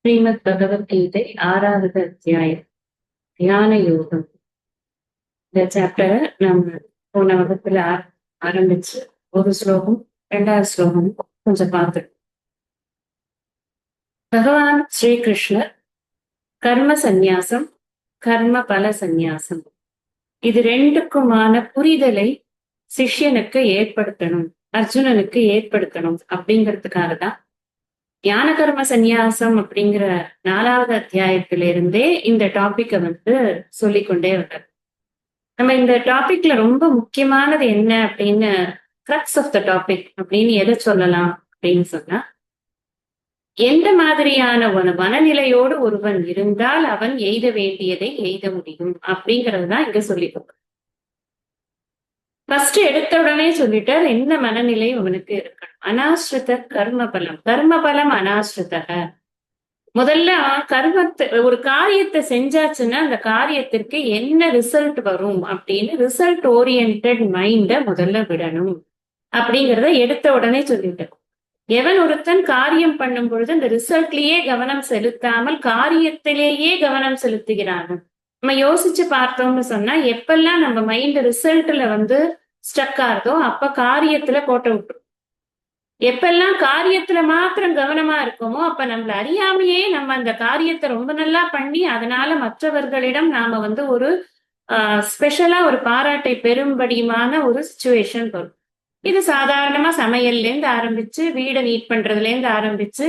ஸ்ரீமத் பகவத்கீதை 6வது அத்தியாயம் தியான யோகம். இந்த சாப்டரை நம்ம போன வகுப்புல ஆரம்பிச்சு ஒரு ஸ்லோகம் 2வது ஸ்லோகம் கொஞ்சம் பார்த்துட்டு பகவான் ஸ்ரீகிருஷ்ணர் கர்ம சந்நியாசம், கர்ம பல சந்நியாசம் இது ரெண்டுக்குமான புரிதலை சிஷ்யனுக்கு ஏற்படுத்தணும், அர்ஜுனனுக்கு ஏற்படுத்தணும் அப்படிங்கிறதுக்காக தான் ஞான கர்ம சந்நியாசம் அப்படிங்கிற 4வது அத்தியாயத்திலிருந்தே இந்த டாபிக்கை சொல்லிக்கொண்டே வர்றார். நம்ம இந்த டாபிக்ல ரொம்ப முக்கியமானது என்ன அப்படின்னு, கிரக்ஸ் ஆஃப் த டாபிக் அப்படின்னு எதை சொல்லலாம் அப்படின்னு சொன்னா, எந்த மாதிரியான ஒரு மனநிலையோடு ஒருவன் இருந்தால் அவன் எய்த வேண்டியதை எய்த முடியும் அப்படிங்கறது தான் இங்க சொல்லிக்கணும். ஃபர்ஸ்ட் எடுத்த உடனே சொல்லிட்டார் என்ன மனநிலை அவனுக்கு இருக்கணும். அனாஸ்ருத கர்ம பலம், கர்ம பலம் அனாஸ்ருதக. முதல்ல கர்மத்தை, ஒரு காரியத்தை செஞ்சாச்சுன்னா அந்த காரியத்திற்கு என்ன ரிசல்ட் வரும் அப்படின்னு ரிசல்ட் ஓரியன்ட் மைண்ட முதல்ல விடணும் அப்படிங்கறத எடுத்த உடனே சொல்லிட்டேன். எவன் ஒருத்தன் காரியம் பண்ணும் பொழுது அந்த ரிசல்ட்லயே கவனம் செலுத்தாமல் காரியத்திலேயே கவனம் செலுத்துகிறாங்க. நம்ம யோசிச்சு பார்த்தோம்னு சொன்னா, எப்பெல்லாம் நம்ம மைண்ட் ரிசல்ட்ல ஸ்டக் ஆகுதோ அப்ப காரியத்துல கோட்டை விட்டுரும். எப்பெல்லாம் காரியத்துல மாத்திரம் கவனமா இருக்கோமோ அப்ப நம்மள அறியாமையே நம்ம அந்த காரியத்தை ரொம்ப நல்லா பண்ணி அதனால மற்றவர்களிடம் நாம ஒரு ஸ்பெஷலா ஒரு பாராட்டை பெறும்படியுமான ஒரு சிச்சுவேஷன் வரும். இது சாதாரணமா சமையல்ல இருந்து ஆரம்பிச்சு, வீடை நீட் பண்றதுல இருந்து ஆரம்பிச்சு,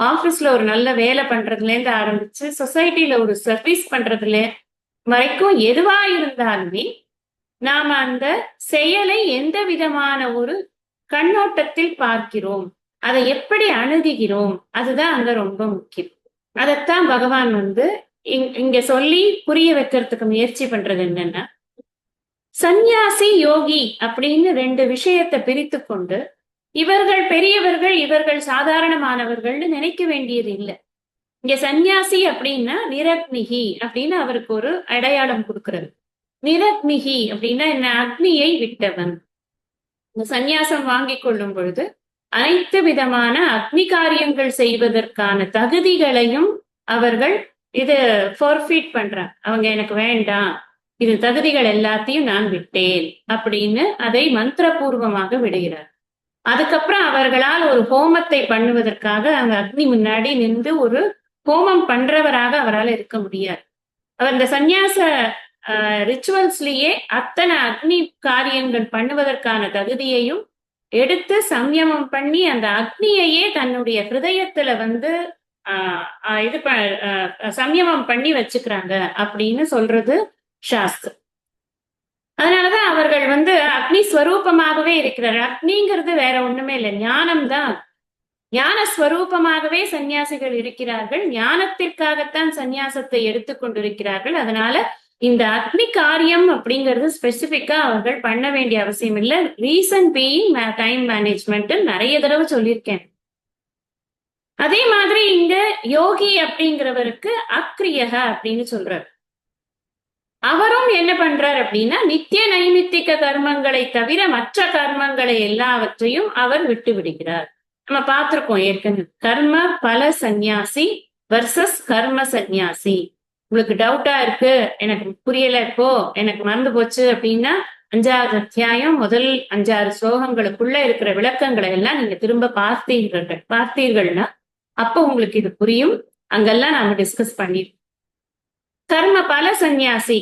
ஆபீஸ்ல ஒரு நல்ல வேலை பண்றதுல இருந்து ஆரம்பிச்சு, சொசைட்டில ஒரு சர்வீஸ் பண்றதுல வரைக்கும் எதுவா இருந்தாலுமே நாம அந்த செயலை எந்த விதமான ஒரு கண்ணோட்டத்தில் பார்க்கிறோம், அதை எப்படி அணுகுகிறோம், அதுதான் அங்க ரொம்ப முக்கியம். அதைத்தான் பகவான் இங்க சொல்லி புரிய வைக்கிறதுக்கு முயற்சி பண்றது என்னன்னா, சந்நியாசி யோகி அப்படின்னு 2 விஷயத்தை பிரித்து கொண்டு இவர்கள் பெரியவர்கள் இவர்கள் சாதாரணமானவர்கள்னு நினைக்க வேண்டியது இல்லை. இங்க சந்நியாசி அப்படின்னா நிரக்னிகி அப்படின்னு அவருக்கு ஒரு அடையாளம் கொடுக்கிறது. நிரக்னிகி அப்படின்னா என்ன? அக்னியை விட்டவன். இந்த சந்நியாசம் வாங்கி கொள்ளும் பொழுது அனைத்து விதமான அக்னி காரியங்கள் செய்வதற்கான தகுதிகளையும் அவர்கள் இது ஃபோர்ஃபீட் பண்றாங்க. அவங்க எனக்கு வேண்டாம், இது தகுதிகள் எல்லாத்தையும் நான் விட்டேன் அப்படின்னு அதை மந்திரபூர்வமாக விடுகிறார். அதுக்கப்புறம் அவர்களால் ஒரு ஹோமத்தை பண்ணுவதற்காக அங்க அக்னி முன்னாடி நின்று ஒரு ஹோமம் பண்றவராக அவரால் இருக்க முடியாது. அவர் இந்த சந்நியாச ரிச்சுவல்ஸ்லயே அத்தனை அக்னி காரியங்கள் பண்ணுவதற்கான தகுதியையும் எடுத்து சம்யமம் பண்ணி அந்த அக்னியையே தன்னுடைய ஹிருதயத்துல சம்யமம் பண்ணி வச்சுக்கிறாங்க அப்படின்னு சொல்றது சாஸ்திரம். அதனாலதான் அவர்கள் அக்னி ஸ்வரூபமாகவே இருக்கிறார். அக்னிங்கிறது வேற ஒண்ணுமே இல்லை, ஞானம்தான். ஞான ஸ்வரூபமாகவே சந்நியாசிகள் இருக்கிறார்கள். ஞானத்திற்காகத்தான் சந்நியாசத்தை எடுத்துக்கொண்டிருக்கிறார்கள். அதனால இந்த அக்னி காரியம் அப்படிங்கிறது ஸ்பெசிபிக்கா அவர்கள் பண்ண வேண்டிய அவசியம் இல்லை. ரீசன் பீயிங் டைம் மேனேஜ்மெண்ட் நிறைய தடவை சொல்லியிருக்கேன். அதே மாதிரி இங்க யோகி அப்படிங்கிறவருக்கு அக்ரியக அப்படின்னு சொல்றாரு. அவரும் என்ன பண்றார் அப்படின்னா, நித்திய நைமித்திக கர்மங்களை தவிர மற்ற கர்மங்களை எல்லாவற்றையும் அவர் விட்டு விடுகிறார். நம்ம பார்த்திருக்கோம் ஏற்கனவே, கர்ம பல சந்நியாசி வர்சஸ் கர்ம சந்நியாசி. உங்களுக்கு டவுட்டா இருக்கு, எனக்கு புரியல, இப்போ எனக்கு மறந்து போச்சு அப்படின்னா 5வது அத்தியாயம் முதல் 5-6 ஸ்லோகங்களுக்குள்ள இருக்கிற விளக்கங்களை எல்லாம் நீங்க திரும்ப பார்த்தீர்கள்னா அப்ப உங்களுக்கு இது புரியும். அங்கெல்லாம் நாம டிஸ்கஸ் பண்ணிருக்கோம். கர்ம பல சந்நியாசி,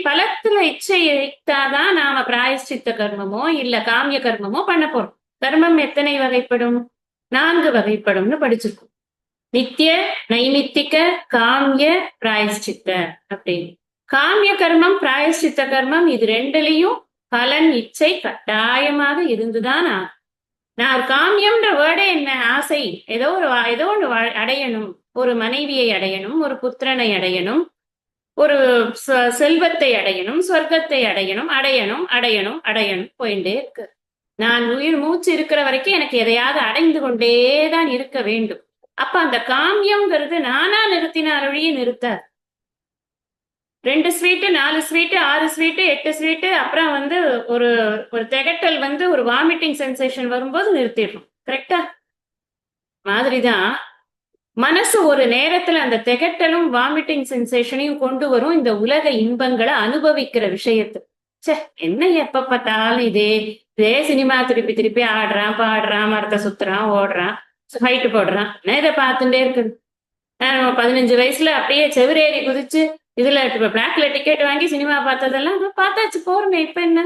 பலத்துல இச்சை வைத்தாதான் நாம பிராயஷ்சித்த கர்மமோ இல்ல காமிய கர்மமோ பண்ண போறோம். கர்மம் எத்தனை வகைப்படும்? 4 வகைப்படும்னு படிச்சிருக்கோம். நித்திய நைமித்திக காமிய பிராயஷ்சித்த அப்படின்னு. காமிய கர்மம் பிராயஷ்சித்த கர்மம் இது 2லயும் பலன் இச்சை கட்டாயமாக இருந்துதான் ஆகும். நான் காமியம்ன்ற வேர்டே என்ன? ஆசை, ஏதோ ஒன்று அடையணும், ஒரு மனைவியை அடையணும், ஒரு புத்திரனை அடையணும், ஒரு செல்வத்தை அடையணும், சொர்க்கத்தை அடையணும், அடையணும் அடையணும் அடையணும் போயிட்டே இருக்கு. நான் உயிர் மூச்சு இருக்கிற வரைக்கும் எனக்கு எதையாவது அடைந்து கொண்டேதான் இருக்க வேண்டும். அப்ப அந்த காமியம்ங்கிறது நானா நிறுத்தினார் ஒழிய நிறுத்தார். 2 ஸ்வீட்டு 4 ஸ்வீட்டு 6 ஸ்வீட்டு 8 ஸ்வீட்டு அப்புறம் ஒரு திகட்டல் ஒரு வாமிட்டிங் சென்சேஷன் வரும்போது நிறுத்திடணும். கரெக்டா? மாதிரிதான் மனசு ஒரு நேரத்துல அந்த திகட்டலும் வாமிட்டிங் சென்சேஷனையும் கொண்டு வரும் இந்த உலக இன்பங்களை அனுபவிக்கிற விஷயத்து. ச்சே, என்ன எப்ப பார்த்தாலும் இதே சினிமா திருப்பி திருப்பி ஆடுறான் பாடுறான் மரத்தை சுத்துறான் ஓடுறான் ஃபைட்டு போடுறான், என்ன இதை பார்த்துட்டே இருக்குது. 15 வயசுல அப்படியே செவிரேறி குதிச்சு இதுல பிளாக்ல டிக்கெட் வாங்கி சினிமா பார்த்ததெல்லாம் பார்த்தாச்சு போறோமே. இப்ப என்ன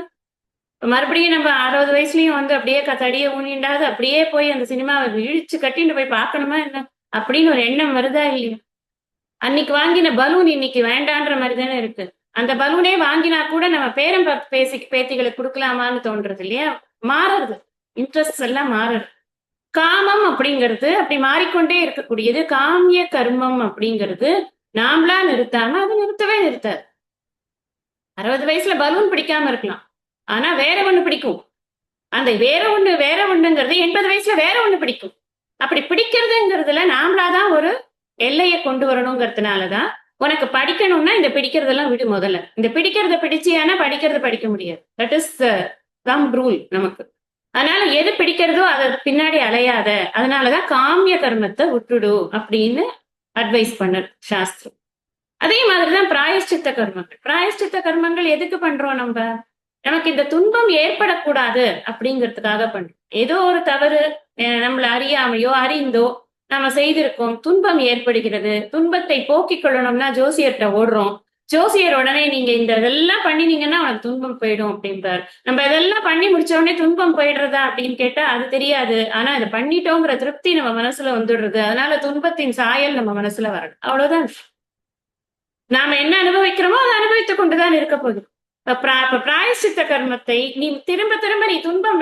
மறுபடியும் நம்ம 60 வயசுலயும் வந்து அப்படியே தடியை ஊனிண்டாது அப்படியே போய் அந்த சினிமாவை இழிச்சு கட்டிட்டு போய் பார்க்கணுமா என்ன அப்படின்னு ஒரு எண்ணம் வருதா இல்லையா? அன்னைக்கு வாங்கின பலூன் இன்னைக்கு வேண்டான்ற மாதிரி தானே இருக்கு. அந்த பலூனே வாங்கினா கூட நம்ம பேரம் பேத்திகளுக்கு கொடுக்கலாமான்னு தோன்றது இல்லையா? மாறுறது, இன்ட்ரெஸ்ட் எல்லாம் மாறுறது. காமம் அப்படிங்கிறது அப்படி மாறிக்கொண்டே இருக்கக்கூடியது. காமிய கர்மம் அப்படிங்கிறது நாமளா நிறுத்தாம அது நிறுத்தவே நிறுத்தாது. 60 வயசுல பலூன் பிடிக்காம இருக்கலாம், ஆனா வேற ஒண்ணு பிடிக்கும். அந்த வேற ஒண்ணுங்கிறது 80 வயசுல வேற ஒண்ணு பிடிக்கும். அப்படி பிடிக்கிறதுங்கிறதுல நாமளாதான் ஒரு எல்லையை கொண்டு வரணுங்கிறதுனாலதான் உனக்கு படிக்கணும்னா இந்த பிடிக்கிறதெல்லாம் விடு. முதல்ல இந்த பிடிக்கிறத பிடிச்சியானா படிக்கிறத படிக்க முடியாது. தட் இஸ் தம் ரூல் நமக்கு. அதனால எது பிடிக்கிறதோ அதை பின்னாடி அலையாத. அதனாலதான் காமிய கர்மத்தை விட்டுடு அப்படின்னு அட்வைஸ் பண்ண சாஸ்திரம். அதே மாதிரிதான் பிராயஷ்சித்த கர்மங்கள். பிராயஷ்சித்த கர்மங்கள் எதுக்கு பண்றோம்? நமக்கு இந்த துன்பம் ஏற்படக்கூடாது அப்படிங்கிறதுக்காக பண்றோம். ஏதோ ஒரு தவறு நம்மள அறியாமையோ அறிந்தோ நம்ம செய்திருக்கோம், துன்பம் ஏற்படுகிறது. துன்பத்தை போக்கிக் கொள்ளணும்னா ஜோசியர்கிட்ட ஓடுறோம். ஜோசியர் உடனே நீங்க இந்த இதெல்லாம் பண்ணினீங்கன்னா உனக்கு துன்பம் போயிடும் அப்படின்பார். நம்ம இதெல்லாம் பண்ணி முடிச்ச உடனே துன்பம் போயிடுறதா அப்படின்னு கேட்டா அது தெரியாது. ஆனா இதை பண்ணிட்டோங்கிற திருப்தி நம்ம மனசுல வந்துடுறது. அதனால துன்பத்தின் சாயல் நம்ம மனசுல வரணும். அவ்வளவுதான். நாம என்ன அனுபவிக்கிறோமோ அதை அனுபவித்துக் கொண்டுதான் இருக்க போகுது. பிராயசித்த கர்மத்தை நீ திரும்ப திரும்ப நீ துன்பம்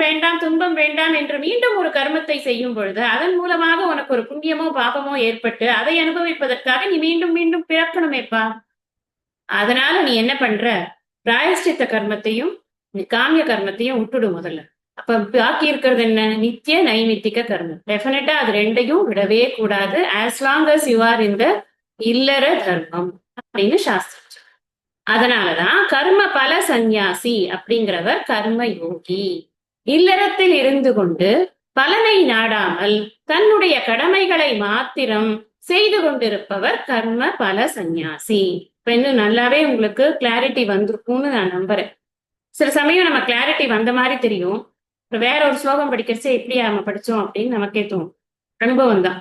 வேண்டாம் என்று மீண்டும் ஒரு கர்மத்தை செய்யும் பொழுது அதன் மூலமாக உனக்கு ஒரு புண்ணியமோ பாபமோ ஏற்பட்டு அதை அனுபவிப்பதற்காக நீ மீண்டும் மீண்டும் பிறக்கணுமேப்பா. அதனால நீ என்ன பண்ற? பிராயஷ்சித்த கர்மத்தையும் காமிய கர்மத்தையும் விட்டுடு முதல்ல. அப்ப பாக்கி இருக்கிறது என்ன? நித்திய நைமித்திக கர்மம். டெஃபினட்டா அது ரெண்டையும் விடவே கூடாது. As long as you are இந்த இல்லற தர்மம் அப்படின்னு சாஸ்திரம். அதனாலதான் கர்ம பல சந்நியாசி அப்படிங்கிறவர் கர்ம யோகி. இல்லறத்தில் இருந்து கொண்டு பலனை நாடாமல் தன்னுடைய கடமைகளை மாத்திரம் செய்து கொண்டிருப்பவர் கர்ம பல சந்நியாசி. இப்ப இன்னும் நல்லாவே உங்களுக்கு கிளாரிட்டி வந்திருக்கும்னு நான் நம்புறேன். சில சமயம் நம்ம கிளாரிட்டி வந்த மாதிரி தெரியும், வேற ஒரு ஸ்லோகம் படிக்கிறச்சே எப்படியா நம்ம படிச்சோம் அப்படின்னு நமக்கே தோணும். அனுபவம் தான்.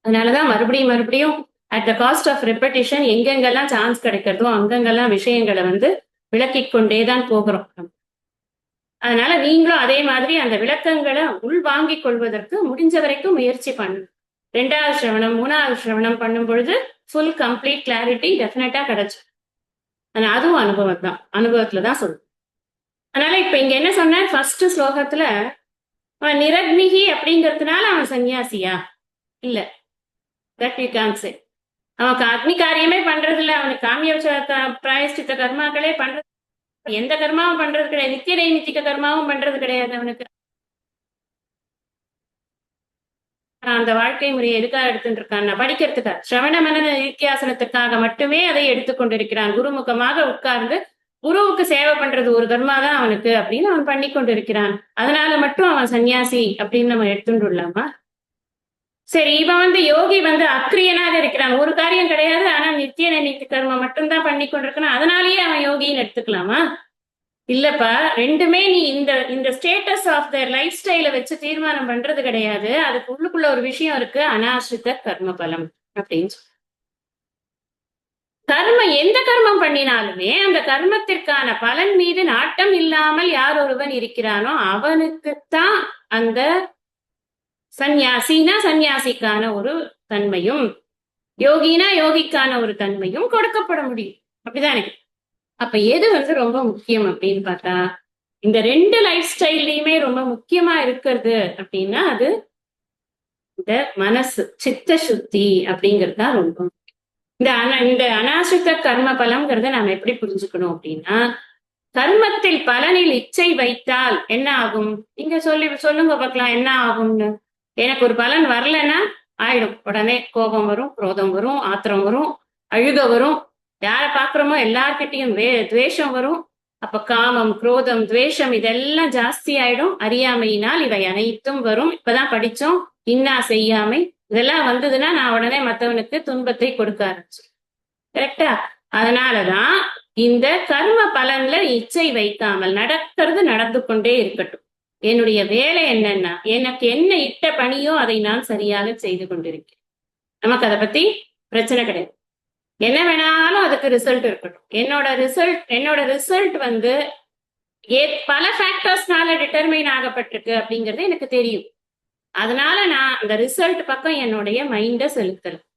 அதனாலதான் மறுபடியும் at the cost of repetition எங்கெங்கெல்லாம் சான்ஸ் கிடைக்கிறதோ அங்கங்கெல்லாம் விஷயங்களை வந்து விளக்கிக் கொண்டேதான் போகிறோம். அதனால நீங்களும் அதே மாதிரி அந்த விளக்கங்களை உள் வாங்கிக் கொள்வதற்கு முடிஞ்ச வரைக்கும் முயற்சி பண்ணணும். 2வது சிரவணம் 3வது சிரவணம் பண்ணும் பொழுது ஃபுல் கம்ப்ளீட் கிளாரிட்டி டெஃபினட்டா கிடைச்சு. அதுவும் அனுபவம் தான், அனுபவத்துலதான் சொல்லணும். அதனால இப்ப இங்க என்ன சொன்ன, ஃபர்ஸ்ட் ஸ்லோகத்துல நிரக்னிகி அப்படிங்கிறதுனால அவன் சன்னியாசியா? இல்ல, தட் யூ கேன் சே. அவனுக்கு அக்னி காரியமே பண்றது இல்ல, அவனுக்கு காமிய பிராயஷ்சித்த கர்மாக்களே பண்றது, எந்த கர்மாவும் பண்றது கிடையாது, நித்திய நைமித்திக கர்மாவும் பண்றது கிடையாது அவனுக்கு. அந்த வாழ்க்கை முறையை எதுக்காக எடுத்துட்டு இருக்கான்? படிக்கிறதுக்காக, சிரவண மனன நித்தியாசனத்துக்காக மட்டுமே அதை எடுத்துக்கொண்டிருக்கிறான். குருமுகமாக உட்கார்ந்து குருவுக்கு சேவை பண்றது ஒரு கர்மா தான் அவனுக்கு அப்படின்னு அவன் பண்ணி கொண்டிருக்கிறான். அதனால மட்டும் அவன் சன்னியாசி அப்படின்னு நம்ம எடுத்துட்டுலாமா? சரி, இவன் வந்து யோகி வந்து அக்ரியனாக இருக்கிறான், ஒரு காரியம் கிடையாது, ஆனா நித்திய நைமித்திக கர்மம் மட்டும்தான் பண்ணி கொண்டிருக்கான், அதனாலேயே அவன் யோகின்னு எடுத்துக்கலாமா? இல்லப்பா, ரெண்டுமே நீ இந்த ஸ்டேட்டஸ் ஆஃப் த லைஃப் ஸ்டைல வச்சு தீர்மானம் பண்றது கிடையாது. அதுக்கு உள்ளுக்குள்ள ஒரு விஷயம் இருக்கு, அனாசிரித கர்ம பலம் அப்படின்னு சொல்லி. கர்மம் எந்த கர்மம் பண்ணினாலுமே அந்த கர்மத்திற்கான பலன் மீது நாட்டம் இல்லாமல் யார் ஒருவன் இருக்கிறானோ அவனுக்குத்தான் அந்த சந்நியாசினா சந்நியாசிக்கான ஒரு தன்மையும் யோகினா யோகிக்கான ஒரு தன்மையும் கொடுக்கப்பட முடியும். அப்படிதானே? அப்ப எது வந்து ரொம்ப முக்கியம் அப்படின்னு பார்த்தா, இந்த 2 லைஃப் ஸ்டைல்லையுமே ரொம்ப முக்கியமா இருக்கிறது அப்படின்னா அது இந்த மனசு, சித்த சுத்தி அப்படிங்கிறது தான் ரொம்ப முக்கியம். இந்த அனாசிரித கர்ம பலம்ங்கிறத நாம எப்படி புரிஞ்சுக்கணும் அப்படின்னா, கர்மத்தில் பலனில் இச்சை வைத்தால் என்ன ஆகும்? நீங்க சொல்லுங்க பார்க்கலாம், என்ன ஆகும்னு. எனக்கு ஒரு பலன் வரலன்னா ஆயிடும், உடனே கோபம் வரும், குரோதம் வரும், ஆத்திரம் வரும், அழுக வரும், யாரை பாக்குறோமோ எல்லார்கிட்டையும் துவேஷம் வரும். அப்ப காமம், குரோதம், துவேஷம் இதெல்லாம் ஜாஸ்தி ஆயிடும். அறியாமையினால் இவை அனைத்தும் வரும். இப்பதான் படிச்சோம், இன்னா செய்யாமை இதெல்லாம் வந்ததுன்னா நான் உடனே மத்தவனுக்கு துன்பத்தை கொடுக்க ஆரம்பிச்சு. கரெக்டா? அதனாலதான் இந்த கர்ம பலன்ல இச்சை வைக்காமல் நடக்கிறது நடந்து கொண்டே இருக்கட்டும். என்னுடைய வேலை என்னன்னா, எனக்கு என்ன இட்ட பணியோ அதை நான் சரியாக செய்து கொண்டிருக்கேன். நமக்கு அதை பத்தி பிரச்சனை கிடையாது. என்ன வேணாலும் அதுக்கு ரிசல்ட் இருக்கட்டும். என்னோட ரிசல்ட் வந்து பல ஃபேக்டர்ஸ்னால டிட்டர்மைன் ஆகப்பட்டிருக்கு அப்படிங்கிறது எனக்கு தெரியும். அதனால நான் அந்த ரிசல்ட் பக்கம் என்னுடைய மைண்ட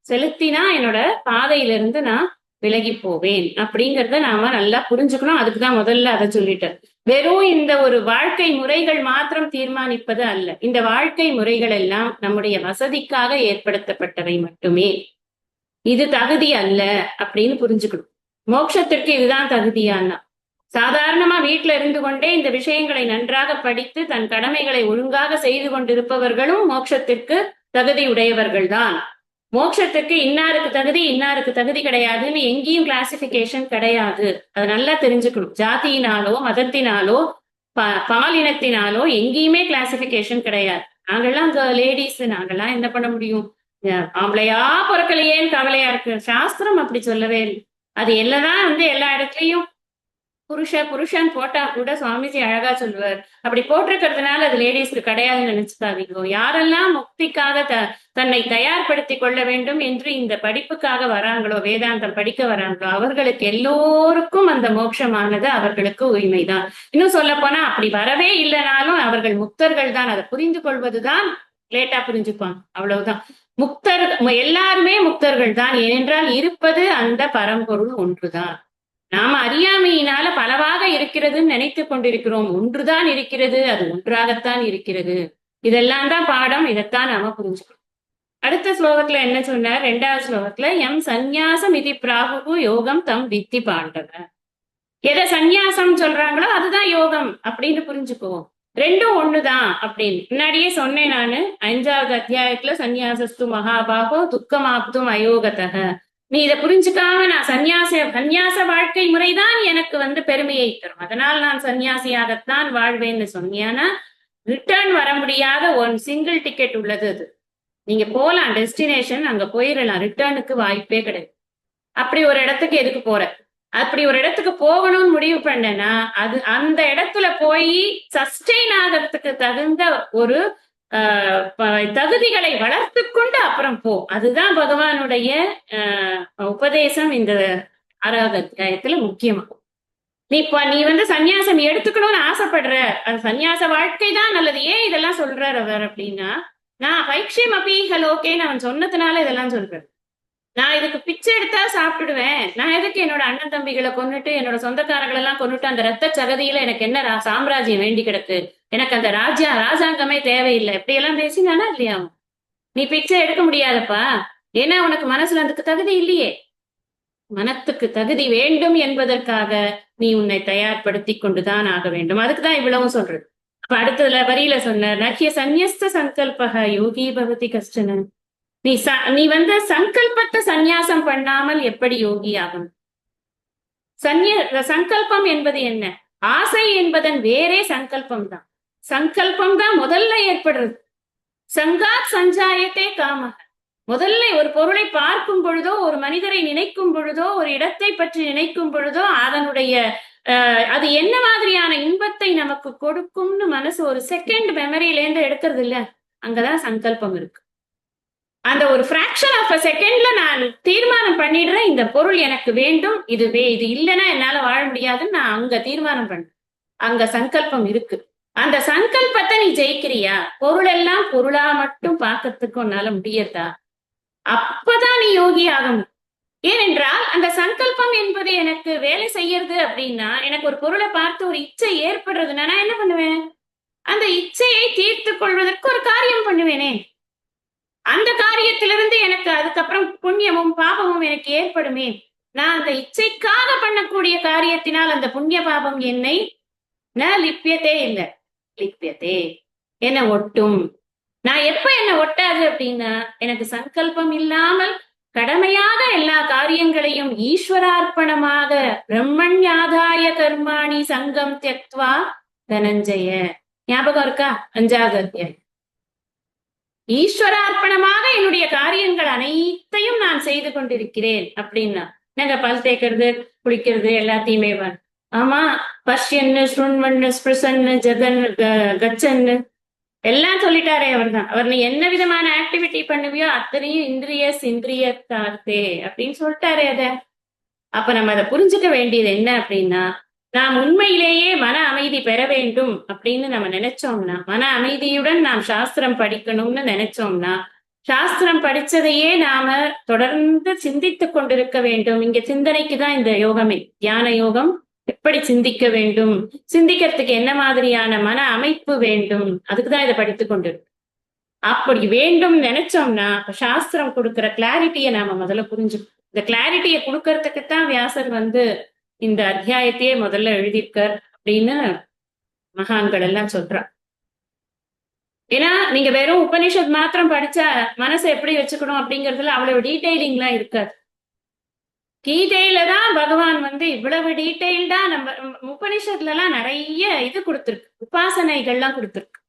செலுத்தினா என்னோட பாதையிலிருந்து நான் விலகி போவேன் அப்படிங்கறத நாம நல்லா புரிஞ்சுக்கணும். அதுக்குதான் முதல்ல அதை சொல்லிட்டேன். வெறும் இந்த ஒரு வாழ்க்கை முறைகள் மாத்திரம் தீர்மானிப்பது அல்ல. இந்த வாழ்க்கை முறைகள் எல்லாம் நம்முடைய வசதிக்காக ஏற்படுத்தப்பட்டவை மட்டுமே. இது தகுதி அல்ல அப்படின்னு புரிஞ்சுக்கணும். மோட்சத்திற்கு இதுதான் தகுதியானா. சாதாரணமா வீட்டுல இருந்து கொண்டே இந்த விஷயங்களை நன்றாக படித்து தன் கடமைகளை ஒழுங்காக செய்து கொண்டிருப்பவர்களும் மோட்சத்திற்கு தகுதி உடையவர்கள் தான். மோட்சத்துக்கு இன்னாருக்கு தகுதி கிடையாதுன்னு எங்கேயும் கிளாசிபிகேஷன் கிடையாது. அதை நல்லா தெரிஞ்சுக்கணும். ஜாதியினாலோ மதத்தினாலோ பாலினத்தினாலோ எங்கேயுமே கிளாசிபிகேஷன் கிடையாது. நாங்கெல்லாம் லேடிஸ், நாங்கெல்லாம் என்ன பண்ண முடியும்? ஆம்பளையா பிறக்கலையேன்னு கவலையா இருக்கு. சாஸ்திரம் அப்படி சொல்லவே இல்லை. அது எல்லாம் எல்லா இடத்துலயும் புருஷன் போட்டா கூட சுவாமிஜி அழகா சொல்லுவார். அப்படி போட்டிருக்கிறதுனால அது லேடிஸ்க்கு கிடையாதுன்னு நினைச்சுக்காதீங்க. யாரெல்லாம் முக்திக்காக தன்னை தயார்படுத்தி கொள்ள வேண்டும் என்று இந்த படிப்புக்காக வராங்களோ, வேதாந்தம் படிக்க வராங்களோ, அவர்களுக்கு எல்லோருக்கும் அந்த மோட்சமானது அவர்களுக்கு உரிமைதான். இன்னும் சொல்ல போனா அப்படி வரவே இல்லைனாலும் அவர்கள் முக்தர்கள் தான். அதை புரிந்து கொள்வதுதான் லேட்டா புரிஞ்சுப்பாங்க. அவ்வளவுதான். எல்லாருமே முக்தர்கள் தான். ஏனென்றால் இருப்பது அந்த பரம்பொருள் ஒன்றுதான். நாம அறியாமையினால பலவாக இருக்கிறதுன்னு நினைத்து கொண்டிருக்கிறோம். ஒன்றுதான் இருக்கிறது, அது ஒன்றாகத்தான் இருக்கிறது. இதெல்லாம் தான் பாடம். இதைத்தான் நாம புரிஞ்சுக்கணும். அடுத்த ஸ்லோகத்துல என்ன சொன்னார்? 2வது ஸ்லோகத்துல எம் சந்நியாசம் இதி பிராகு யோகம் தம் வித்தி பாண்டவ. எதை சந்நியாசம் சொல்றாங்களோ அதுதான் யோகம் அப்படின்னு புரிஞ்சுக்குவோம். ரெண்டும் ஒண்ணுதான் அப்படின்னு முன்னாடியே சொன்னேன் நானு. 5வது அத்தியாயத்துல சந்நியாசஸ்து மகாபாகோ துக்கமாப்தும் அயோகதக. நீ இதை புரிஞ்சுக்காம நான் சந்நியாச வாழ்க்கை முறைதான் எனக்கு பெருமையை தரும், அதனால் நான் சன்னியாசியாகத்தான் வாழ்வேன்னு சொன்னியானா ரிட்டர்ன் வர முடியாத ஒன் சிங்கிள் டிக்கெட் உள்ளது. அது நீங்க போலாம், டெஸ்டினேஷன் அங்க போயிடலாம், ரிட்டர்னுக்கு வாய்ப்பே கிடையாது. அப்படி ஒரு இடத்துக்கு எதுக்கு போற? அப்படி ஒரு இடத்துக்கு போகணும்னு முடிவு பண்ணனா அது அந்த இடத்துல போய் சஸ்டெயின் ஆகிறதுக்கு தகுந்த ஒரு தகுதிகளை வளர்த்து கொண்டு அப்புறம் போ. அதுதான் பகவானுடைய உபதேசம் இந்த 6வது அத்தியாயத்துல முக்கியமா. நீ சன்னியாசம் எடுத்துக்கணும்னு ஆசைப்படுற, அது சன்னியாச வாழ்க்கை தான் நல்லது. ஏன் இதெல்லாம் சொல்றாரு அவர் அப்படின்னா, நான் பைக்ஷம் அப்பீகலோகேன்னு அவன் சொன்னதுனால இதெல்லாம் சொல்றேன். நான் இதுக்கு பிச்சை எடுத்தா சாப்பிட்டுடுவேன். நான் எதுக்கு என்னோட அண்ணன் தம்பிகளை கொன்னுட்டு என்னோட சொந்தக்காரங்களை எல்லாம் கொன்னுட்டு அந்த ரத்த சகதியில எனக்கு என்ன சாம்ராஜ்யம் வேண்டி கிடக்கு, எனக்கு அந்த ராஜாங்கமே தேவையில்லை, இப்படி எல்லாம் பேசினானா இல்லையா? நீ பிச்சை எடுக்க முடியாதப்பா. ஏன்னா உனக்கு மனசுல அதுக்கு தகுதி இல்லையே. மனத்துக்கு தகுதி வேண்டும் என்பதற்காக நீ உன்னை தயார்படுத்தி கொண்டுதான் ஆக வேண்டும். அதுக்குதான் இவ்வளவும் சொல்றது. அப்ப அடுத்ததுல வரியில சொன்ன நக்கிய சந்நியஸ்த சங்கல்பக யோகி பவதி கஷ்டன. நீ சங்கல்பத்தை சந்நியாசம் பண்ணாமல் எப்படி யோகி ஆகும்? சங்கல்பம் என்பது என்ன? ஆசை என்பதன் வேறே சங்கல்பம் தான். சங்கல்பம் தான் முதல்ல ஏற்படுறது. சங்காத் சஞ்சாயத்தே காமக. முதல்ல ஒரு பொருளை பார்க்கும் பொழுதோ, ஒரு மனிதரை நினைக்கும் பொழுதோ, ஒரு இடத்தை பற்றி நினைக்கும் பொழுதோ அதனுடைய அது என்ன மாதிரியான இன்பத்தை நமக்கு கொடுக்கும்னு மனசு ஒரு செகண்ட் மெமரியில இருந்து எடுக்கிறது இல்ல, அங்கதான் சங்கல்பம் இருக்கு. அந்த ஒரு பிராக்ஷன் ஆஃப் அ செகண்ட்ல நான் தீர்மானம் பண்ணிடுறேன், இந்த பொருள் எனக்கு வேண்டும், இது இல்லைன்னா என்னால வாழ முடியாதுன்னு நான் அங்க தீர்மானம் பண்றேன். அங்க சங்கல்பம் இருக்கு. அந்த சங்கல்பத்தை நீ ஜெயிக்கிறியா? பொருள் எல்லாம் பொருளா மட்டும் பார்க்கறதுக்கு உன்னால முடியதா? அப்பதான் நீ யோகி ஆகணும். ஏனென்றால் அந்த சங்கல்பம் என்பது எனக்கு வேலை செய்யறது அப்படின்னா, எனக்கு ஒரு பொருளை பார்த்து ஒரு இச்சை ஏற்படுறதுன்னா நான் என்ன பண்ணுவேன்? அந்த இச்சையை தீர்த்து கொள்வதற்கு ஒரு காரியம் பண்ணுவேனே. அந்த காரியத்திலிருந்து எனக்கு அதுக்கப்புறம் புண்ணியமும் பாபமும் எனக்கு ஏற்படுமே. நான் அந்த இச்சைக்காக பண்ணக்கூடிய காரியத்தினால் அந்த புண்ணிய பாபம் என்னை லிப்பியத்தே இல்லை, லிப்பியத்தே என்ன ஒட்டும். நான் எப்ப என்ன ஒட்டாது அப்படின்னா, எனக்கு சங்கல்பம் இல்லாமல் கடமையாக எல்லா காரியங்களையும் ஈஸ்வரார்ப்பணமாக பிரம்மண்யாதாய கர்மாணி சங்கம் தியக்த்வா தனஞ்சய. ஞாபகம் இருக்கா? 5வது அத்தியாயம். ஈஸ்வரார்ப்பணமாக என்னுடைய காரியங்கள் அனைத்தையும் நான் செய்து கொண்டிருக்கிறேன் அப்படின்னா நாங்க பல் தேய்க்கிறது குளிக்கிறது எல்லாத்தையுமே ஆமா பஷ்யன்னு ஸ்ருண்வன்னு ஸ்பிருசன்னு ஜெகன் கச்சன்னு எல்லாம் சொல்லிட்டாரே அவர் தான். அவர் நீ என்ன விதமான ஆக்டிவிட்டி பண்ணுவியோ அத்தனையும் இந்திரியத்தார்த்தே அப்படின்னு சொல்லிட்டாரே அத. அப்ப நம்ம அதை புரிஞ்சுக்க வேண்டியது என்ன அப்படின்னா, நாம் உண்மையிலேயே மன அமைதி பெற வேண்டும் அப்படின்னு நம்ம நினைச்சோம்னா, மன அமைதியுடன் நாம் சாஸ்திரம் படிக்கணும்னு நினைச்சோம்னா, சாஸ்திரம் படிச்சதையே நாம தொடர்ந்து சிந்தித்துக் கொண்டிருக்க வேண்டும். இங்க சிந்தனைக்கு தான் இந்த யோகமே, தியான யோகம். எப்படி சிந்திக்க வேண்டும், சிந்திக்கிறதுக்கு என்ன மாதிரியான மன அமைப்பு வேண்டும், அதுக்குதான் இதை படித்துக் கொண்டிருக்கு. அப்படி வேண்டும் நினைச்சோம்னா சாஸ்திரம் கொடுக்கிற கிளாரிட்டியை நாம முதல்ல புரிஞ்சுக்கணும். இந்த கிளாரிட்டியை கொடுக்கறதுக்குத்தான் வியாசர் இந்த அத்தியாயத்தையே முதல்ல எழுதியிருக்கார் அப்படின்னு மகான்கள் எல்லாம் சொல்றா. ஏன்னா நீங்க வெறும் உபனிஷத் மாத்திரம் படிச்சா மனசை எப்படி வச்சுக்கணும் அப்படிங்கறதுல அவ்வளவு டீடைலிங்லாம் இருக்காது. கீதையில தான் பகவான் இவ்வளவு டீடைல்டா நம்ம உபனிஷத்துல எல்லாம் நிறைய இது கொடுத்திருக்கு, உபாசனைகள்லாம் கொடுத்திருக்கு.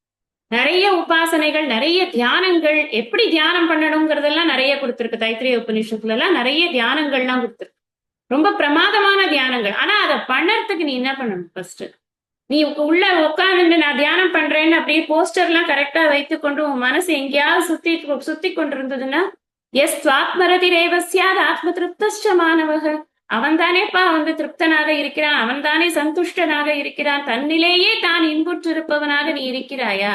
நிறைய உபாசனைகள், நிறைய தியானங்கள், எப்படி தியானம் பண்ணணுங்கிறதெல்லாம் நிறைய கொடுத்திருக்கு. தைத்திரிய உபனிஷத்துல எல்லாம் நிறைய தியானங்கள்லாம் கொடுத்திருக்கு, ரொம்ப பிரமாதமான தியானங்கள். ஆனா அதை பண்ணறதுக்கு நீ என்ன பண்ணணும்? ஃபர்ஸ்ட் நீ உள்ள உட்கார்ந்து நான் தியானம் பண்றேன்னு அப்படியே போஸ்டர் எல்லாம் கரெக்டா வைத்துக்கொண்டு உன் மனசு எங்கேயாவது சுத்தி கொண்டிருந்ததுன்னா, எஸ் ஆத்மரதி ரேவசியாத் ஆத்ம திருப்தஷ்ட மாணவக, அவன் தானேப்பா திருப்தனாக இருக்கிறான், அவன் தானே சந்துஷ்டனாக இருக்கிறான், தன்னிலேயே தான் இன்புற்றிருப்பவனாக நீ இருக்கிறாயா?